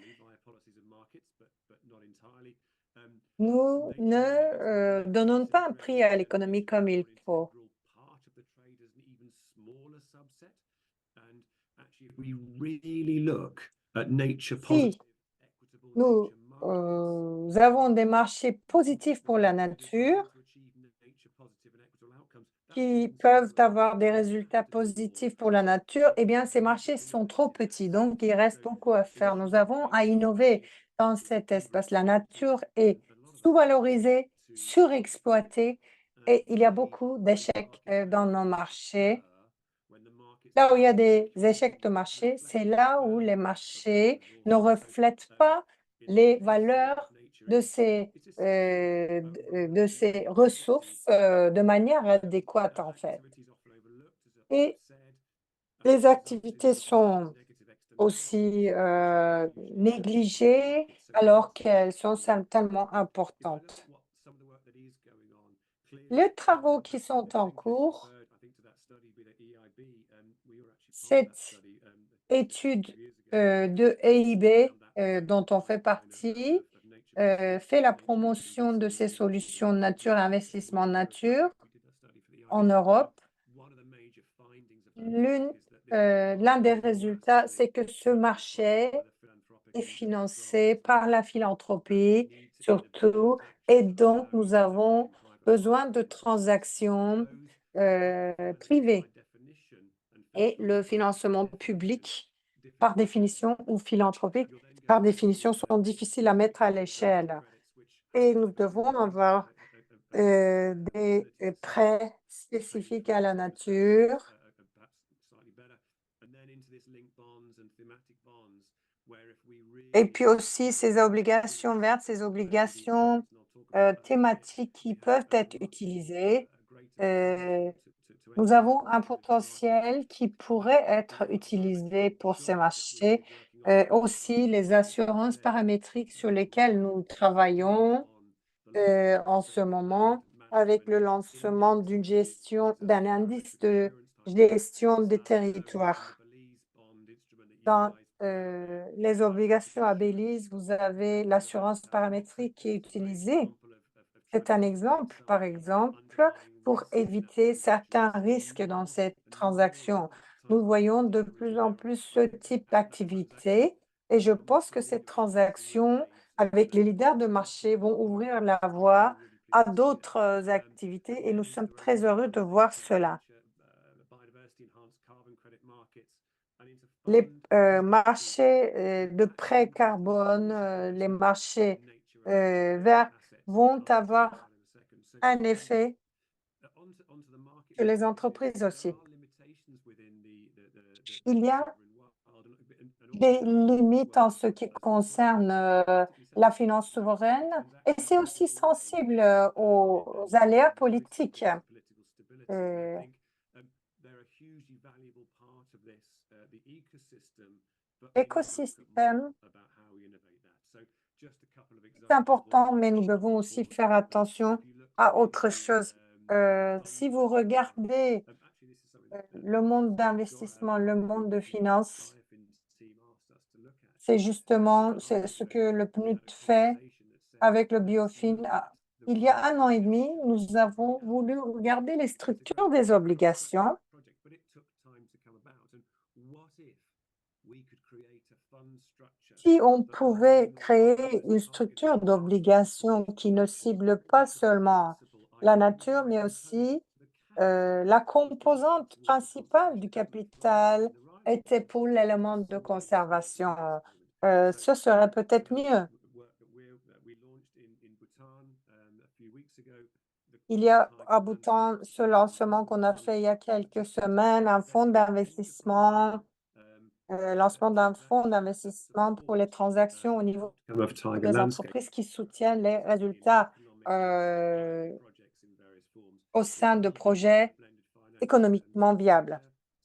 Nous ne donnons pas un prix à l'économie comme il faut. Si nous avons des marchés positifs pour la nature, qui peuvent avoir des résultats positifs pour la nature, eh bien, ces marchés sont trop petits, donc il reste beaucoup à faire. Nous avons à innover dans cet espace. La nature est sous-valorisée, surexploitée, et il y a beaucoup d'échecs dans nos marchés. Là où il y a des échecs de marché, c'est là où les marchés ne reflètent pas les valeurs de ces ressources de manière adéquate, en fait. Et les activités sont aussi négligées alors qu'elles sont tellement importantes. Les travaux qui sont en cours, cette étude de EIB dont on fait partie fait la promotion de ces solutions nature, investissement nature en Europe. L'un des résultats, c'est que ce marché est financé par la philanthropie, surtout, et donc nous avons besoin de transactions privées. Et le financement public, par définition, ou philanthropique, par définition, sont difficiles à mettre à l'échelle. Et nous devons avoir des prêts spécifiques à la nature. Et puis aussi ces obligations vertes, ces obligations thématiques qui peuvent être utilisées. Nous avons un potentiel qui pourrait être utilisé pour ces marchés. Aussi, les assurances paramétriques sur lesquelles nous travaillons en ce moment avec le lancement d'un indice de gestion des territoires. Dans les obligations à Belize, vous avez l'assurance paramétrique qui est utilisée. C'est un exemple, par exemple, pour éviter certains risques dans cette transaction. Nous voyons de plus en plus ce type d'activité et je pense que ces transactions avec les leaders de marché vont ouvrir la voie à d'autres activités et nous sommes très heureux de voir cela. Les marchés de prêt carbone, les marchés verts vont avoir un effet sur les entreprises aussi. Il y a des limites en ce qui concerne la finance souveraine et c'est aussi sensible aux aléas politiques. L'écosystème est important, mais nous devons aussi faire attention à autre chose. Si vous regardez le monde d'investissement, le monde de finance, c'est justement ce que le PNUD fait avec le Biofin. Il y a 1 an et demi, nous avons voulu regarder les structures des obligations. Si on pouvait créer une structure d'obligation qui ne cible pas seulement la nature, mais aussi la composante principale du capital était pour l'élément de conservation. Ce serait peut-être mieux. Il y a à Bhoutan ce lancement qu'on a fait il y a quelques semaines, un fonds d'investissement lancement d'un fonds d'investissement pour les transactions au niveau Of Tiger des Landscape. entreprises qui soutiennent les résultats au sein de projets économiquement viables.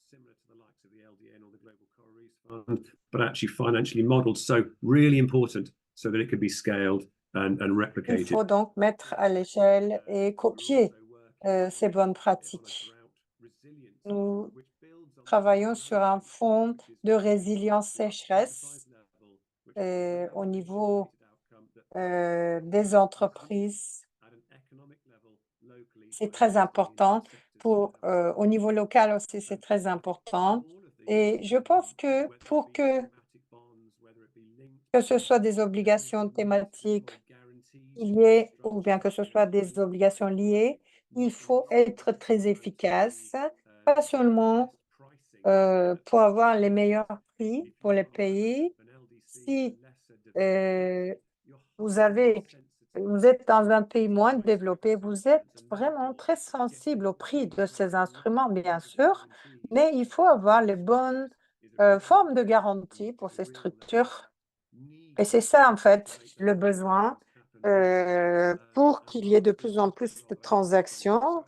Similar to the likes of the LDN or the Global Coral Reefs Fund, but actually financially modeled. So really important so that it could be scaled and Il replicated. faut donc mettre à l'échelle et copier ces bonnes pratiques. Nous travaillons sur un fonds de résilience sécheresse au niveau des entreprises. C'est très important au niveau local aussi, c'est très important. Et je pense que pour que ce soit des obligations thématiques liées ou bien que ce soit des obligations liées, il faut être très efficace, pas seulement pour avoir les meilleurs prix pour les pays. Si vous êtes dans un pays moins développé, vous êtes vraiment très sensible au prix de ces instruments, bien sûr, mais il faut avoir les bonnes formes de garantie pour ces structures. Et c'est ça, en fait, le besoin pour qu'il y ait de plus en plus de transactions.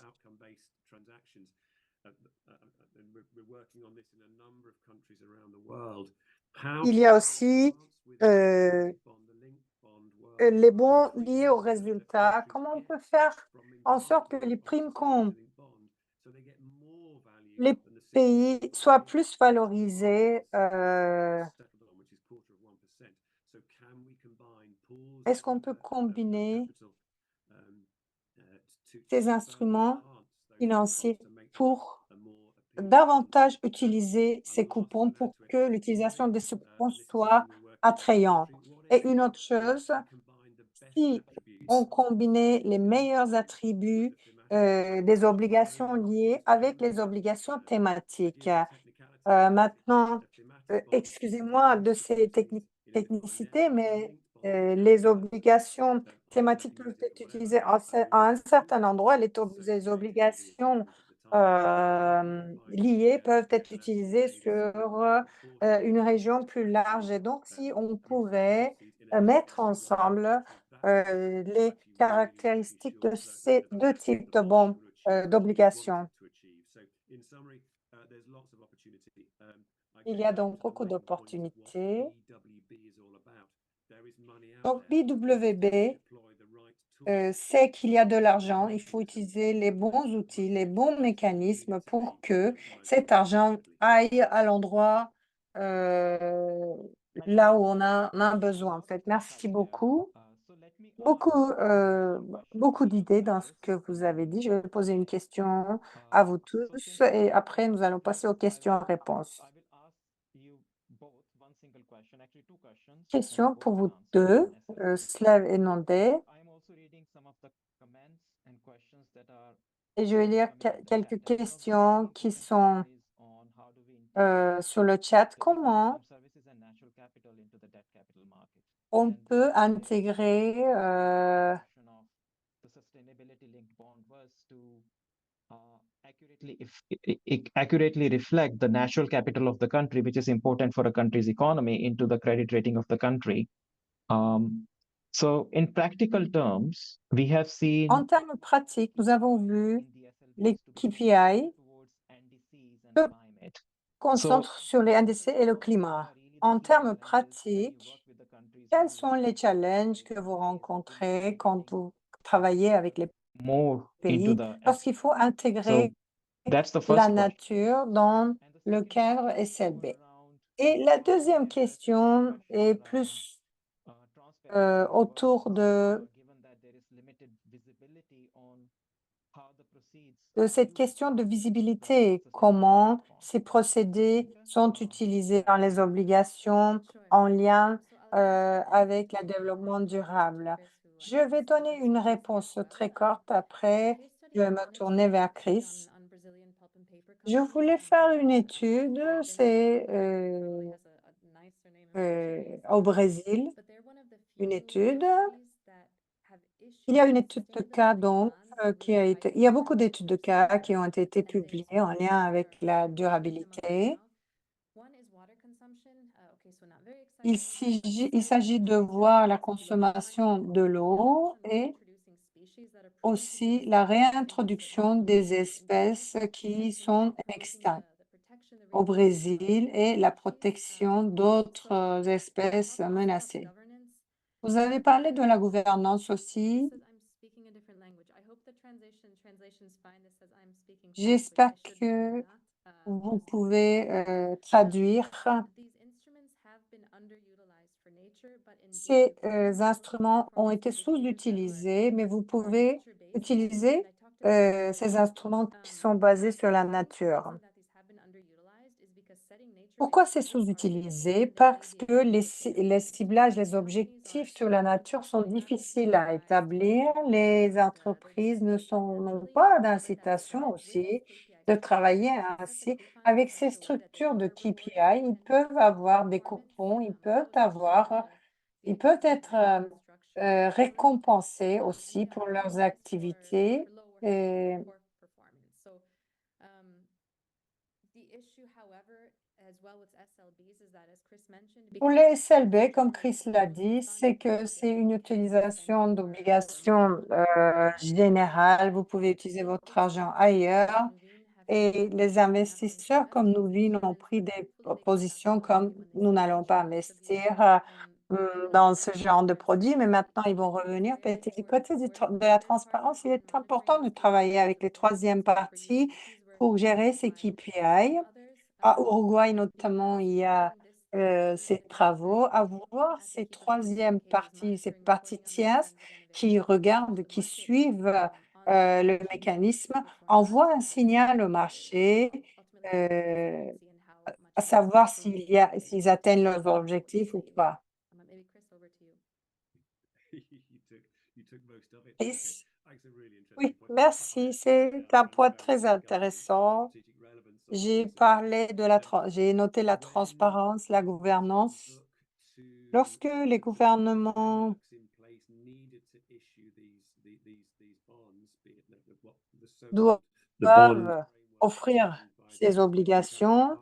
Il y a aussi les bons liés aux résultats. Comment on peut faire en sorte que les primes comptent, les pays soient plus valorisés? Est-ce qu'on peut combiner ces instruments financiers pour davantage utiliser ces coupons pour que l'utilisation de ces coupons soit attrayante? Et une autre chose, si on combinait les meilleurs attributs des obligations liées avec les obligations thématiques. Maintenant, excusez-moi de ces technicités, mais les obligations thématiques peuvent être utilisées à un certain endroit. Les obligations liées peuvent être utilisées sur une région plus large. Et donc, si on pouvait mettre ensemble les caractéristiques de ces deux types de bons d'obligations. Il y a donc beaucoup d'opportunités. Donc, BWB sait qu'il y a de l'argent. Il faut utiliser les bons outils, les bons mécanismes pour que cet argent aille à l'endroit là où on a besoin, en fait. Merci beaucoup. Beaucoup d'idées dans ce que vous avez dit. Je vais poser une question à vous tous et après, nous allons passer aux questions-réponses. Question pour vous deux, Slav et Nandé. Et je vais lire quelques questions qui sont sur le chat. Comment on peut intégrer accurately reflect the natural capital of the country, which is important for a country's economy, into the credit rating of the country. So in practical terms, we have seen en termes pratiques, nous avons vu les KPI se concentrent sur les NDC et le climat. En termes pratiques, quels sont les challenges que vous rencontrez quand vous travaillez avec les more into pays the lorsqu'il faut intégrer that's the first la question. nature dans le cadre SLB? Et la deuxième question est plus autour de cette question de visibilité, comment ces procédés sont utilisés dans les obligations en lien avec le développement durable. Je vais donner une réponse très courte, après je vais me tourner vers Chris. Je voulais faire une étude, c'est au Brésil, une étude. Il y a une étude de cas donc il y a beaucoup d'études de cas qui ont été publiées en lien avec la durabilité. il s'agit de voir la consommation de l'eau et aussi la réintroduction des espèces qui sont extinctes au Brésil et la protection d'autres espèces menacées. Vous avez parlé de la gouvernance aussi. J'espère que vous pouvez traduire. Ces instruments ont été sous-utilisés, mais vous pouvez utiliser ces instruments qui sont basés sur la nature. Pourquoi c'est sous-utilisé? Parce que les ciblages, les objectifs sur la nature sont difficiles à établir. Les entreprises n'ont pas d'incitation aussi de travailler ainsi. Avec ces structures de KPI, ils peuvent avoir des coupons, ils peuvent être récompensés aussi pour leurs activités. Et pour les SLB, comme Chris l'a dit, c'est que c'est une utilisation d'obligations générales. Vous pouvez utiliser votre argent ailleurs. Et les investisseurs comme nous, ont pris des positions comme nous n'allons pas investir dans ce genre de produit, mais maintenant ils vont revenir. Peut-être du côté de la transparence, il est important de travailler avec les troisièmes parties pour gérer ces KPI. À Uruguay notamment, il y a ces travaux à voir ces troisièmes parties, ces parties tierces qui regardent, qui suivent le mécanisme, envoient un signal au marché, à savoir s'ils atteignent leurs objectifs ou pas. Chris? Oui, merci. C'est un point très intéressant. J'ai noté la transparence, la gouvernance. Lorsque les gouvernements doivent offrir ces obligations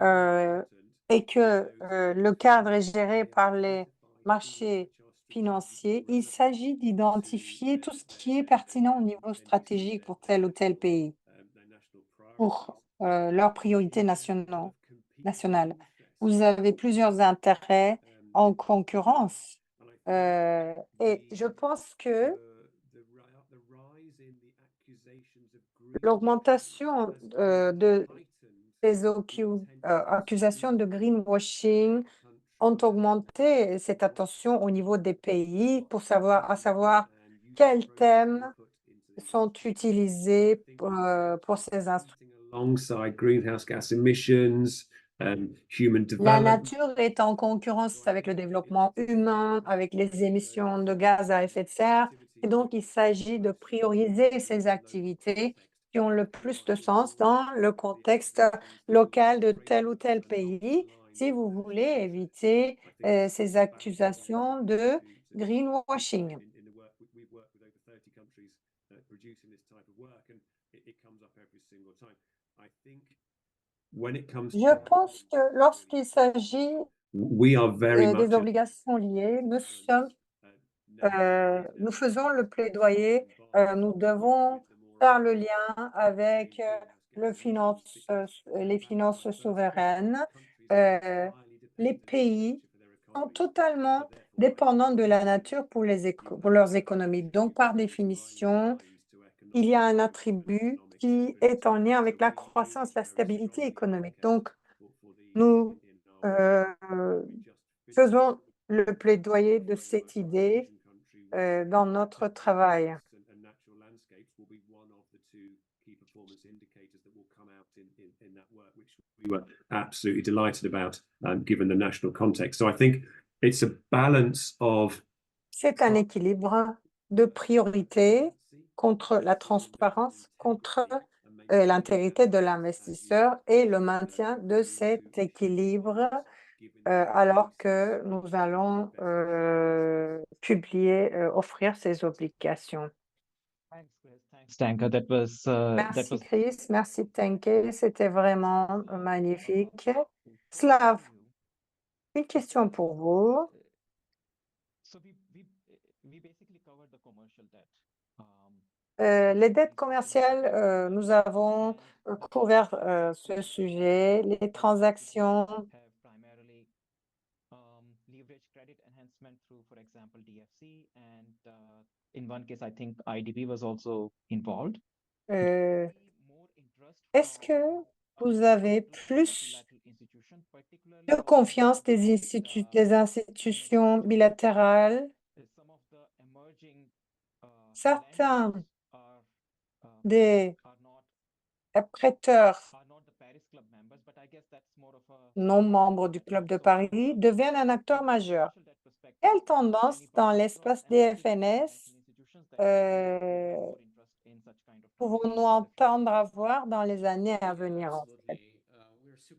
et que le cadre est géré par les marchés financiers, il s'agit d'identifier tout ce qui est pertinent au niveau stratégique pour tel ou tel pays, pour leurs priorités nationales. Vous avez plusieurs intérêts en concurrence. Et je pense que l'augmentation des accusations de greenwashing ont augmenté cette attention au niveau des pays pour savoir quels thèmes sont utilisés pour ces instruments. Alongside greenhouse gas emissions, human La development. nature est en concurrence avec le développement humain, avec les émissions de gaz à effet de serre, et donc il s'agit de prioriser ces activités qui ont le plus de sens dans le contexte local de tel ou tel pays, si vous voulez éviter ces accusations de greenwashing. Je pense que lorsqu'il s'agit des obligations liées, nous faisons le plaidoyer, nous devons faire le lien avec les finances souveraines. Les pays sont totalement dépendants de la nature pour leurs économies. Donc, par définition, il y a un attribut qui est en lien avec la croissance, la stabilité économique. Donc, nous faisons le plaidoyer de cette idée dans notre travail. We were absolutely delighted about, given the national context. So I think it's a balance of. C'est un équilibre de priorité contre la transparence, contre l'intégrité de l'investisseur et le maintien de cet équilibre alors que nous allons offrir ces obligations. Thanks, Tanka. Merci Chris, merci Tenke, c'était vraiment magnifique. Slav, Une question pour vous. So we basically covered the commercial debt. Les dettes commerciales, nous avons couvert ce sujet. Les transactions, Have primarily leverage credit enhancement through, for example, DFC, and in one case, I think IDB was also involved. euh, More interest est-ce from, que vous avez plus multilateral institutions, particularly de confiance des institutions bilatérales? some of the emerging Certains lenders are des are not prêteurs are not the Paris Club members, but I guess that's more of a non membres du Club de Paris deviennent un acteur majeur. Quelle tendance dans l'espace DFNS pouvons-nous entendre avoir dans les années à venir, en fait?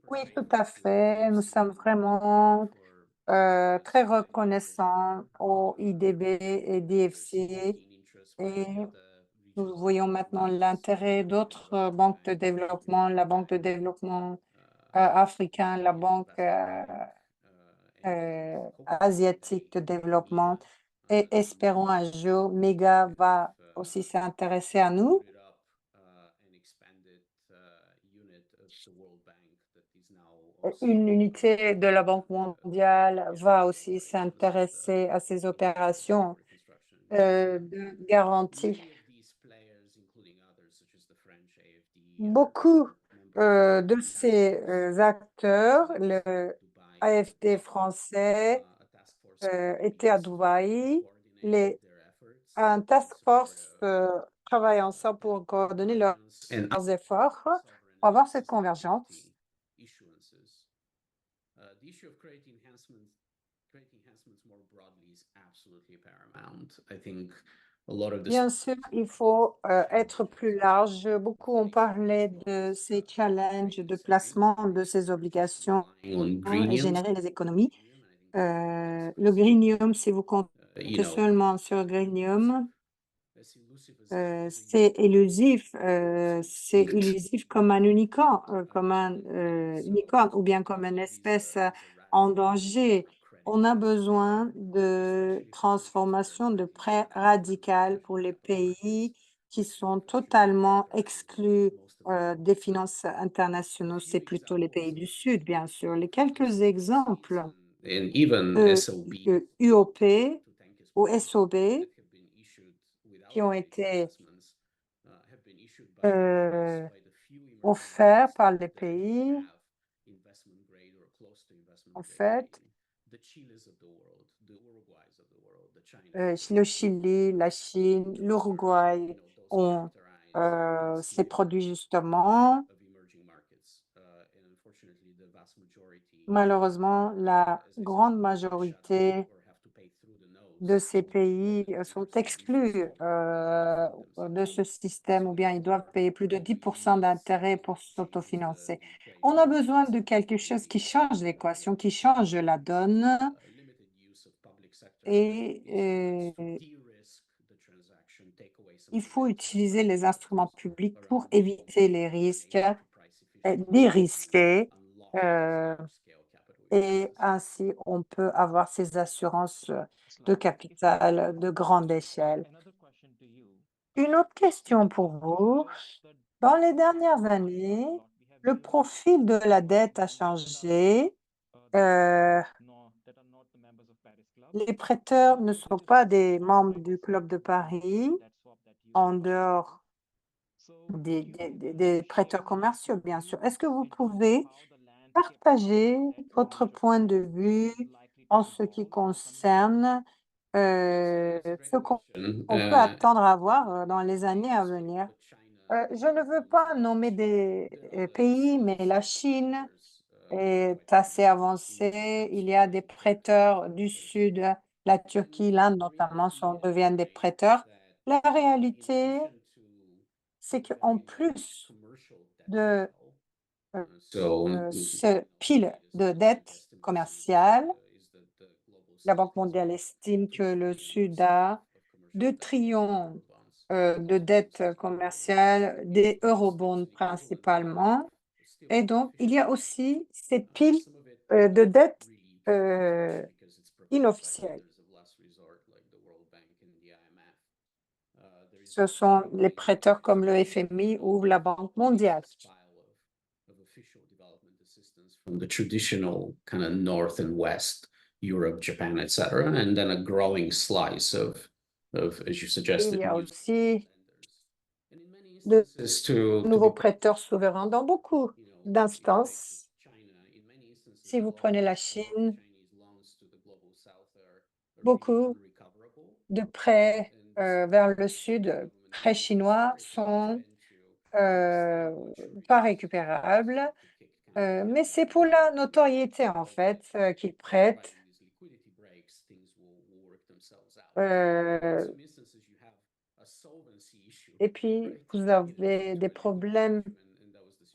Oui, tout à fait. Nous sommes vraiment très reconnaissants au IDB et DFC et nous voyons maintenant l'intérêt d'autres banques de développement, la Banque de développement africain, la Banque asiatique de développement et espérons un jour, MEGA va aussi s'intéresser à nous. Une unité de la Banque mondiale va aussi s'intéresser à ces opérations de garantie. Beaucoup de ces acteurs, le AFD français, était à Dubaï. Un task force travaille ensemble pour coordonner leurs efforts pour avoir cette convergence. The issue of creating enhancements more broadly is absolutely paramount. I think a lot of Bien sûr, il faut être plus large. Beaucoup ont parlé de ces challenges de placement de ces obligations et générer les économies. Le Greenium, si vous comptez seulement sur Greenium, c'est élusif comme un unicorn, unicorne ou bien comme une espèce en danger. On a besoin de transformation de prêts radicales pour les pays qui sont totalement exclus des finances internationales. C'est plutôt les pays du Sud, bien sûr. Les quelques exemples UOP ou SOB qui ont été offerts par les pays, en fait, le Chili, la Chine, l'Uruguay ont ces produits justement. Malheureusement, la grande majorité de ces pays sont exclus de ce système ou bien ils doivent payer plus de 10% d'intérêt pour s'autofinancer. On a besoin de quelque chose qui change l'équation, qui change la donne et il faut utiliser les instruments publics pour éviter les risques, dérisquer et ainsi on peut avoir ces assurances de capital de grande échelle. Une autre question pour vous. Dans les dernières années, le profil de la dette a changé. Les prêteurs ne sont pas des membres du Club de Paris, en dehors des prêteurs commerciaux, bien sûr. Est-ce que vous pouvez partager votre point de vue en ce qui concerne ce qu'on peut attendre à voir dans les années à venir? Je ne veux pas nommer des pays, mais la Chine est assez avancée. Il y a des prêteurs du Sud, la Turquie, l'Inde notamment deviennent des prêteurs. La réalité, c'est qu'en plus de ce pile de dettes commerciales, la Banque mondiale estime que le Sud a 2 trillions de dettes commerciales, des eurobonds principalement. Et donc, il y a aussi ces piles de dettes because it's provided by inofficiels. lenders of last resort like the World Bank and the IMF. There is Ce sont also les a prêteurs comme le FMI ou la Banque mondiale. style of official development assistance from the traditional kind of North and West, Europe, Japan, etc., and then a growing slice of as you suggested, Il y a new aussi lenders. And in many de instances, to nouveaux be prêteurs souverains dans beaucoup you know, d'instances. China, in many instances, Si vous a lot prenez la of Chine, Chinese loans to the global south are really beaucoup unrecoverable. de prêts And vers le sud, prêts chinois, sont pas récupérables. Mais c'est pour la notoriété, en fait, qu'ils prêtent. Et puis, vous avez des problèmes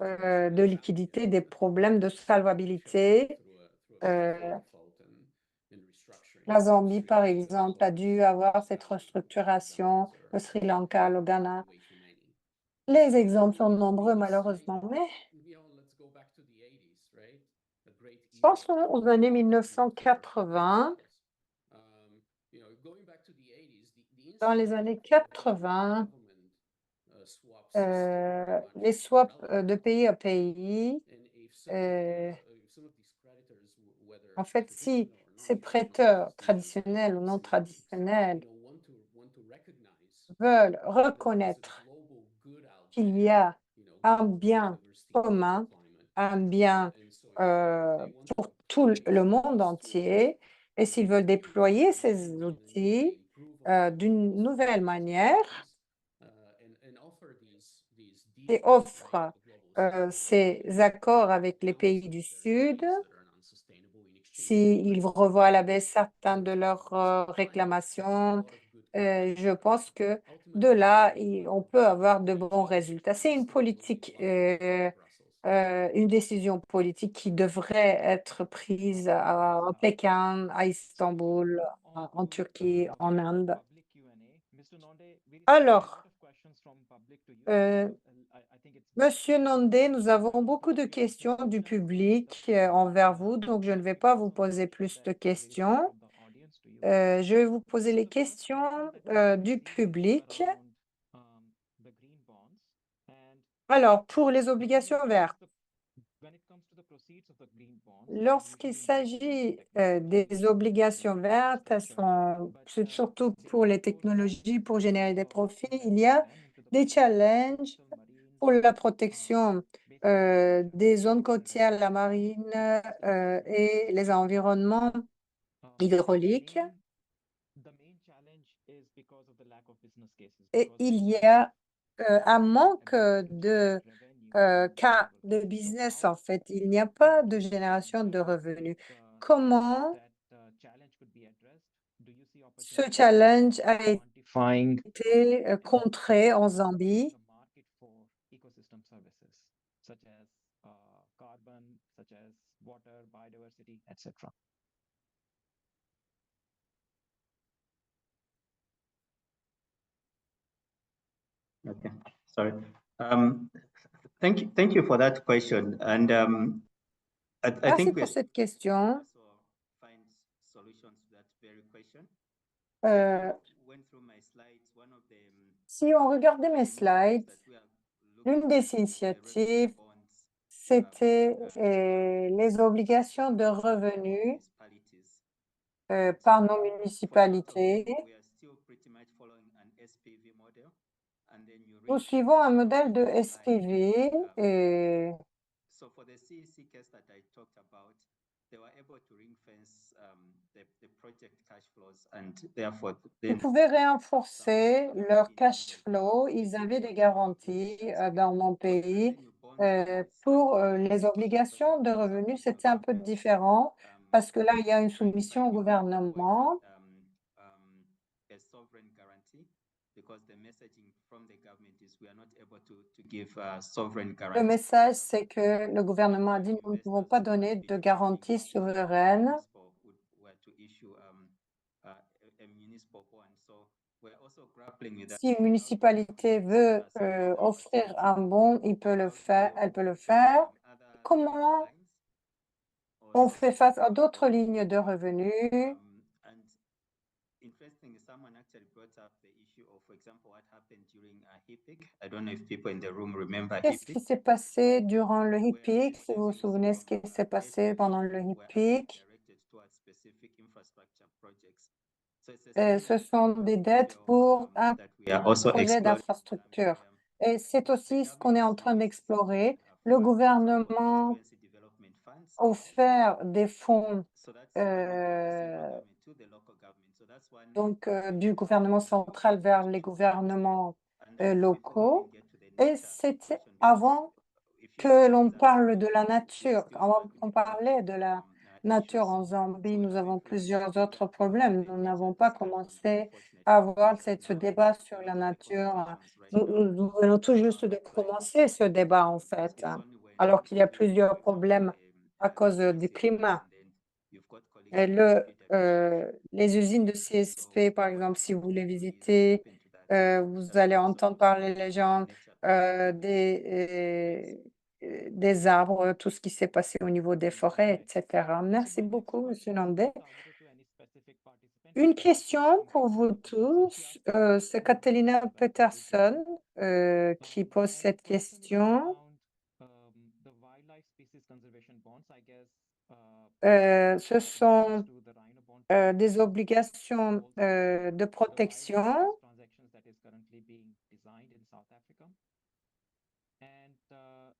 de liquidité, des problèmes de solvabilité. La Zambie, par exemple, a dû avoir cette restructuration, le Sri Lanka, le Ghana. Les exemples sont nombreux, malheureusement, mais pensons aux années 1980. Dans les années 80, les swaps de pays à pays, en fait, si ces prêteurs traditionnels ou non traditionnels veulent reconnaître qu'il y a un bien commun, un bien pour tout le monde entier, et s'ils veulent déployer ces outils d'une nouvelle manière et offrent ces accords avec les pays du Sud, s'ils revoient à la baisse certaines de leurs réclamations, je pense que de là, on peut avoir de bons résultats. C'est une politique, une décision politique qui devrait être prise à Pékin, à Istanbul, en Turquie, en Inde. Alors, Monsieur Nandé, nous avons beaucoup de questions du public envers vous, donc je ne vais pas vous poser plus de questions. Je vais vous poser les questions du public. Alors, pour les obligations vertes, lorsqu'il s'agit des obligations vertes, c'est surtout pour les technologies, pour générer des profits, il y a des challenges pour la protection des zones côtières, la marine et les environnements hydrauliques. Et il y a un manque de cas de business, en fait. Il n'y a pas de génération de revenus. Comment ce challenge a été contré en Zambie? Okay, sorry. Thank you for that question. And I Merci think pour cette question. also find solutions to that very question. Went through my slides. One of the Si on regardait mes slides, that we are looking l'une des at the initiatives, bonds c'était les obligations de revenus municipalities. par nos municipalités. We are still pretty much following an SPV model. And then you Nous read suivons un modèle de SPV et so for the CEC case that I talked about, they were able to ring fence the project cash flows and therefore ils then pouvaient renforcer leur cash flow. Ils avaient des garanties dans mon pays. Pour les obligations de revenus, c'était un peu différent parce que là, il y a une soumission au gouvernement. a sovereign guarantee because the messaging from the government is we are not able to give sovereign Le guarantee. message, c'est que le gouvernement a dit nous ne pouvons pas donner de garantie souveraine. Were to issue a municipal bond. So we're also grappling with that. Si une municipalité veut offrir un bon, il peut le faire, elle peut le faire. Comment on also fait face à d'autres lignes de revenus. and interesting, someone actually brought up the issue of, for example, what happened during HIPC. I don't know if people in the room remember Qu'est-ce HIPC. qui s'est passé durant le where HIPC? the Si vous vous savings souvenez ce qui from, s'est passé SRF pendant le were HIPC, directed towards specific infrastructure projects. So it's a ce similar sont kind of des dettes model, pour un that we are also projet exploring d'infrastructure. here. Et c'est The aussi ce qu'on est en government train released d'explorer. certain, Le funds called gouvernement constituency development funds. offert des fonds So that's funding from the central euh, government to the local government. So that's one donc very du good gouvernement example of central vers les institutions gouvernements and before we locaux. even get to the Et nature c'était question, because avant if you que look at l'on Zambia, parle de la we are nature. still Avant struggling qu'on with a lot parlait of, de la issues. nature en So Zambie, we nous have a avons very plusieurs strong autres background problèmes. with Nous nature n'avons pas discussion, commencé unfortunately, à avoir because ce now débat there's sur a la lot of nature. conversations right Nous, now nous venons tout juste de about climate commencer ce change, débat, en because fait, it's only when alors qu'il y a people live in, plusieurs for example, problèmes à cause du CSP, climat. and then you've got colleagues Et from the PWD. les usines de CSP, par exemple, si vous les visitez, vous allez entendre parler les gens des arbres, tout ce qui s'est passé au niveau des forêts, etc. Merci beaucoup, Monsieur Landais. Une question pour vous tous, c'est Catalina Peterson qui pose cette question. Ce sont des obligations de protection.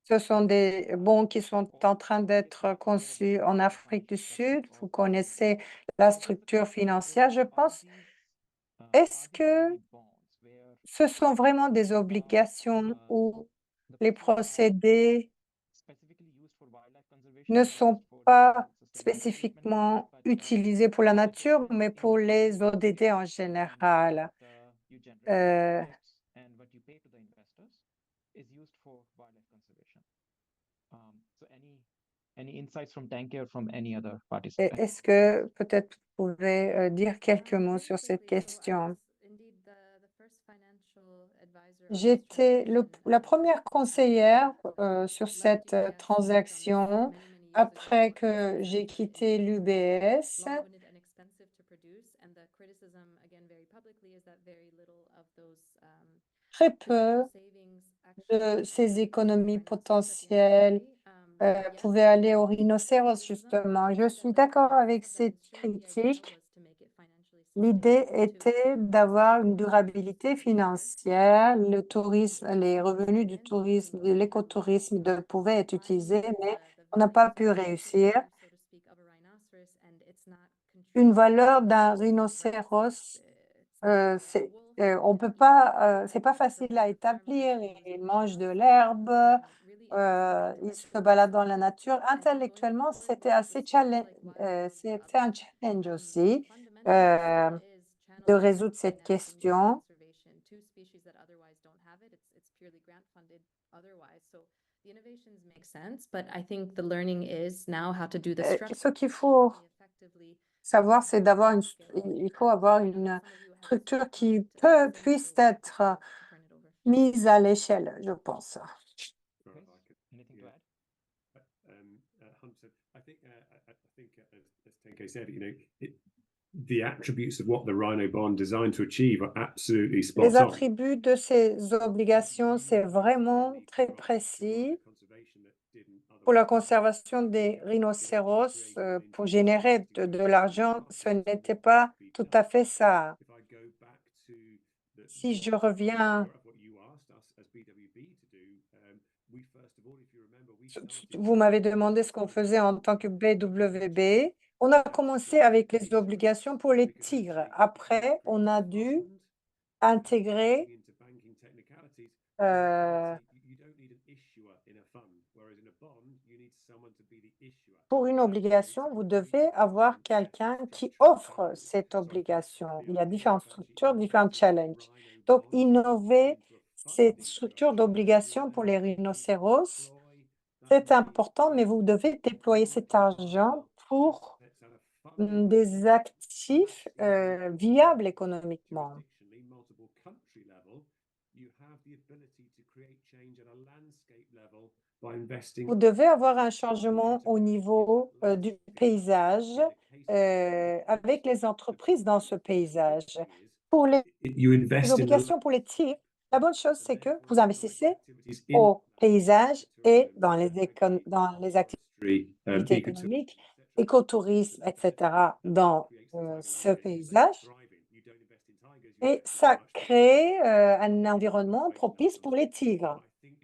Ce sont des bons qui sont en train d'être conçus en Afrique du Sud. Vous connaissez la structure financière, je pense. Est-ce que ce sont vraiment des obligations où les procédés ne sont pas spécifiquement utilisés pour la nature, mais pour les ODD en général? Est-ce que peut-être vous pouvez dire quelques mots sur cette question? J'étais la première conseillère sur cette transaction après que j'ai quitté l'UBS. Très peu de ces économies potentielles pouvaient aller aux rhinocéros, justement. Je suis d'accord avec cette critique. L'idée était d'avoir une durabilité financière. Le tourisme, les revenus du tourisme, de l'écotourisme pouvaient être utilisés, mais on n'a pas pu réussir. Une valeur d'un rhinocéros, on peut pas, c'est pas facile à établir. Il mange de l'herbe, il se balade dans la nature. Intellectuellement, c'était assez c'était un challenge aussi de résoudre cette question. Ce qu'il faut savoir, c'est il faut avoir une structure qui puisse être mise à l'échelle, je pense. Hunter, I think as Tenke said, the attributes of what the Rhino bond designed to achieve are absolutely spot Les on. attributs de ces obligations, c'est vraiment très précis pour la conservation des rhinocéros, pour générer de l'argent. Ce n'était pas tout à fait ça. Si je reviens, vous m'avez demandé ce qu'on faisait en tant que BWB. On a commencé avec les obligations pour les tigres. Après, on a dû intégrer pour une obligation, vous devez avoir quelqu'un qui offre cette obligation. Il y a différentes structures, différents challenges. Donc, innover cette structure d'obligation pour les rhinocéros, c'est important, mais vous devez déployer cet argent pour des actifs viables économiquement. Vous devez avoir un changement au niveau du paysage avec les entreprises dans ce paysage. Pour les You invest in the obligations pour les tirs, la bonne chose, c'est que vous investissez activities in au paysage et dans les activités industry, économiques, écotourisme, etc., dans ce paysage. Et ça crée un environnement propice pour les tigres.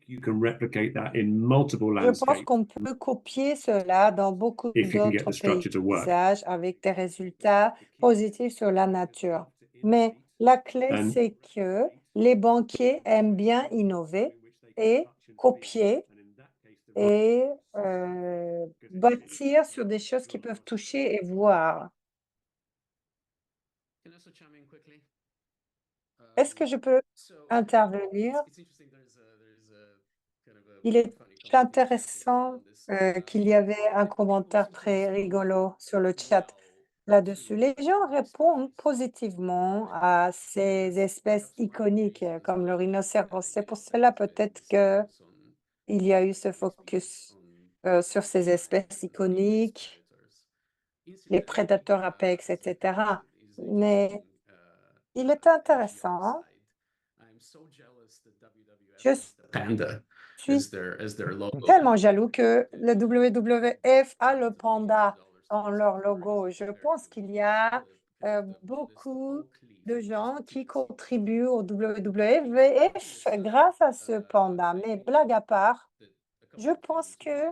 You can replicate that in multiple Je pense landscapes qu'on peut copier cela dans beaucoup if you can get d'autres the structure to work. paysages avec des résultats positifs sur la nature. Mais la clé, And- c'est que les banquiers aiment bien innover et copier et bâtir sur des choses qu'ils peuvent toucher et voir. Est-ce que je peux intervenir? Il est intéressant qu'il y avait un commentaire très rigolo sur le chat là-dessus. Les gens répondent positivement à ces espèces iconiques comme le rhinocéros. C'est pour cela peut-être qu'il y a eu ce focus sur ces espèces iconiques, les prédateurs apex, etc. Mais il est intéressant. Je Panda suis as their logo. tellement jaloux que le WWF a le panda dans leur logo. Je pense qu'il y a beaucoup de gens qui contribuent au WWF grâce à ce panda. Mais blague à part, je pense que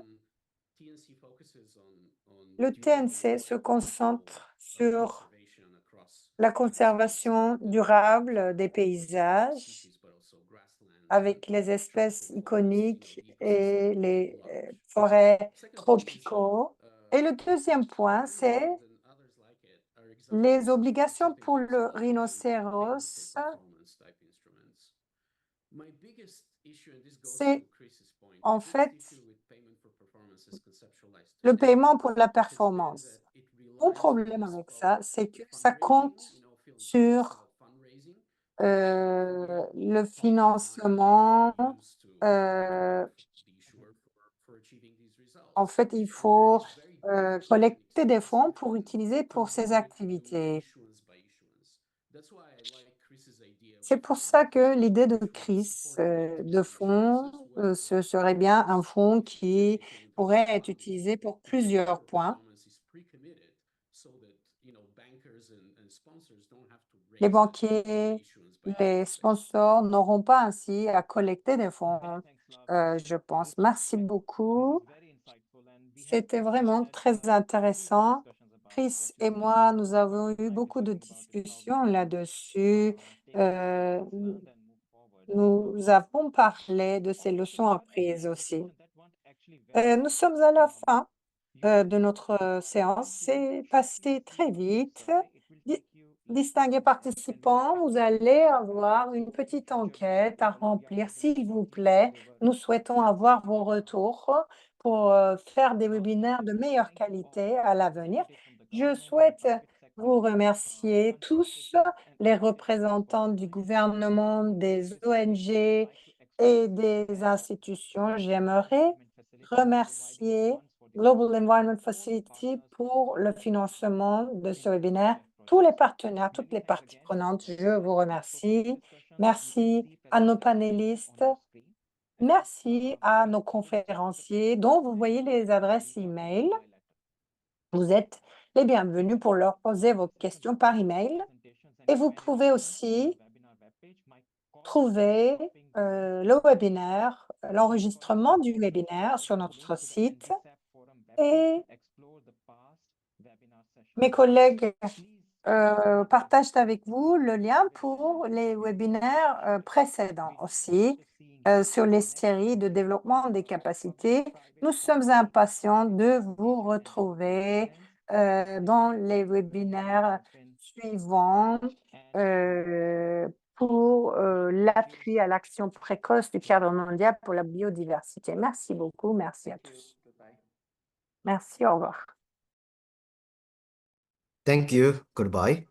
le TNC se concentre sur la conservation durable des paysages avec les espèces iconiques et les forêts tropicaux. Et le deuxième point, c'est les obligations pour le rhinocéros. C'est en fait le paiement pour la performance. Mon problème avec ça, c'est que ça compte sur le financement. En fait, il faut collecter des fonds pour utiliser pour ces activités. C'est pour ça que l'idée de Chris, de fonds, ce serait bien un fonds qui pourrait être utilisé pour plusieurs points. Les banquiers, les sponsors n'auront pas ainsi à collecter des fonds, je pense. Merci beaucoup. C'était vraiment très intéressant. Chris et moi, nous avons eu beaucoup de discussions là-dessus. Nous avons parlé de ces leçons apprises aussi. Nous sommes à la fin de notre séance. C'est passé très vite. Distingués participants, vous allez avoir une petite enquête à remplir, s'il vous plaît. Nous souhaitons avoir vos retours pour faire des webinaires de meilleure qualité à l'avenir. Je souhaite vous remercier tous, les représentants du gouvernement, des ONG et des institutions. J'aimerais remercier Global Environment Facility pour le financement de ce webinaire. Tous les partenaires, toutes les parties prenantes, je vous remercie. Merci à nos panélistes. Merci à nos conférenciers dont vous voyez les adresses e-mail. Vous êtes les bienvenus pour leur poser vos questions par email. Et vous pouvez aussi trouver le webinaire, l'enregistrement du webinaire sur notre site. Et mes collègues partagent avec vous le lien pour les webinaires précédents aussi sur les séries de développement des capacités. Nous sommes impatients de vous retrouver dans les webinaires suivants pour l'appui à l'action précoce du cadre mondial pour la biodiversité. Merci beaucoup. Merci à tous. Merci. Au revoir. Thank you. Goodbye.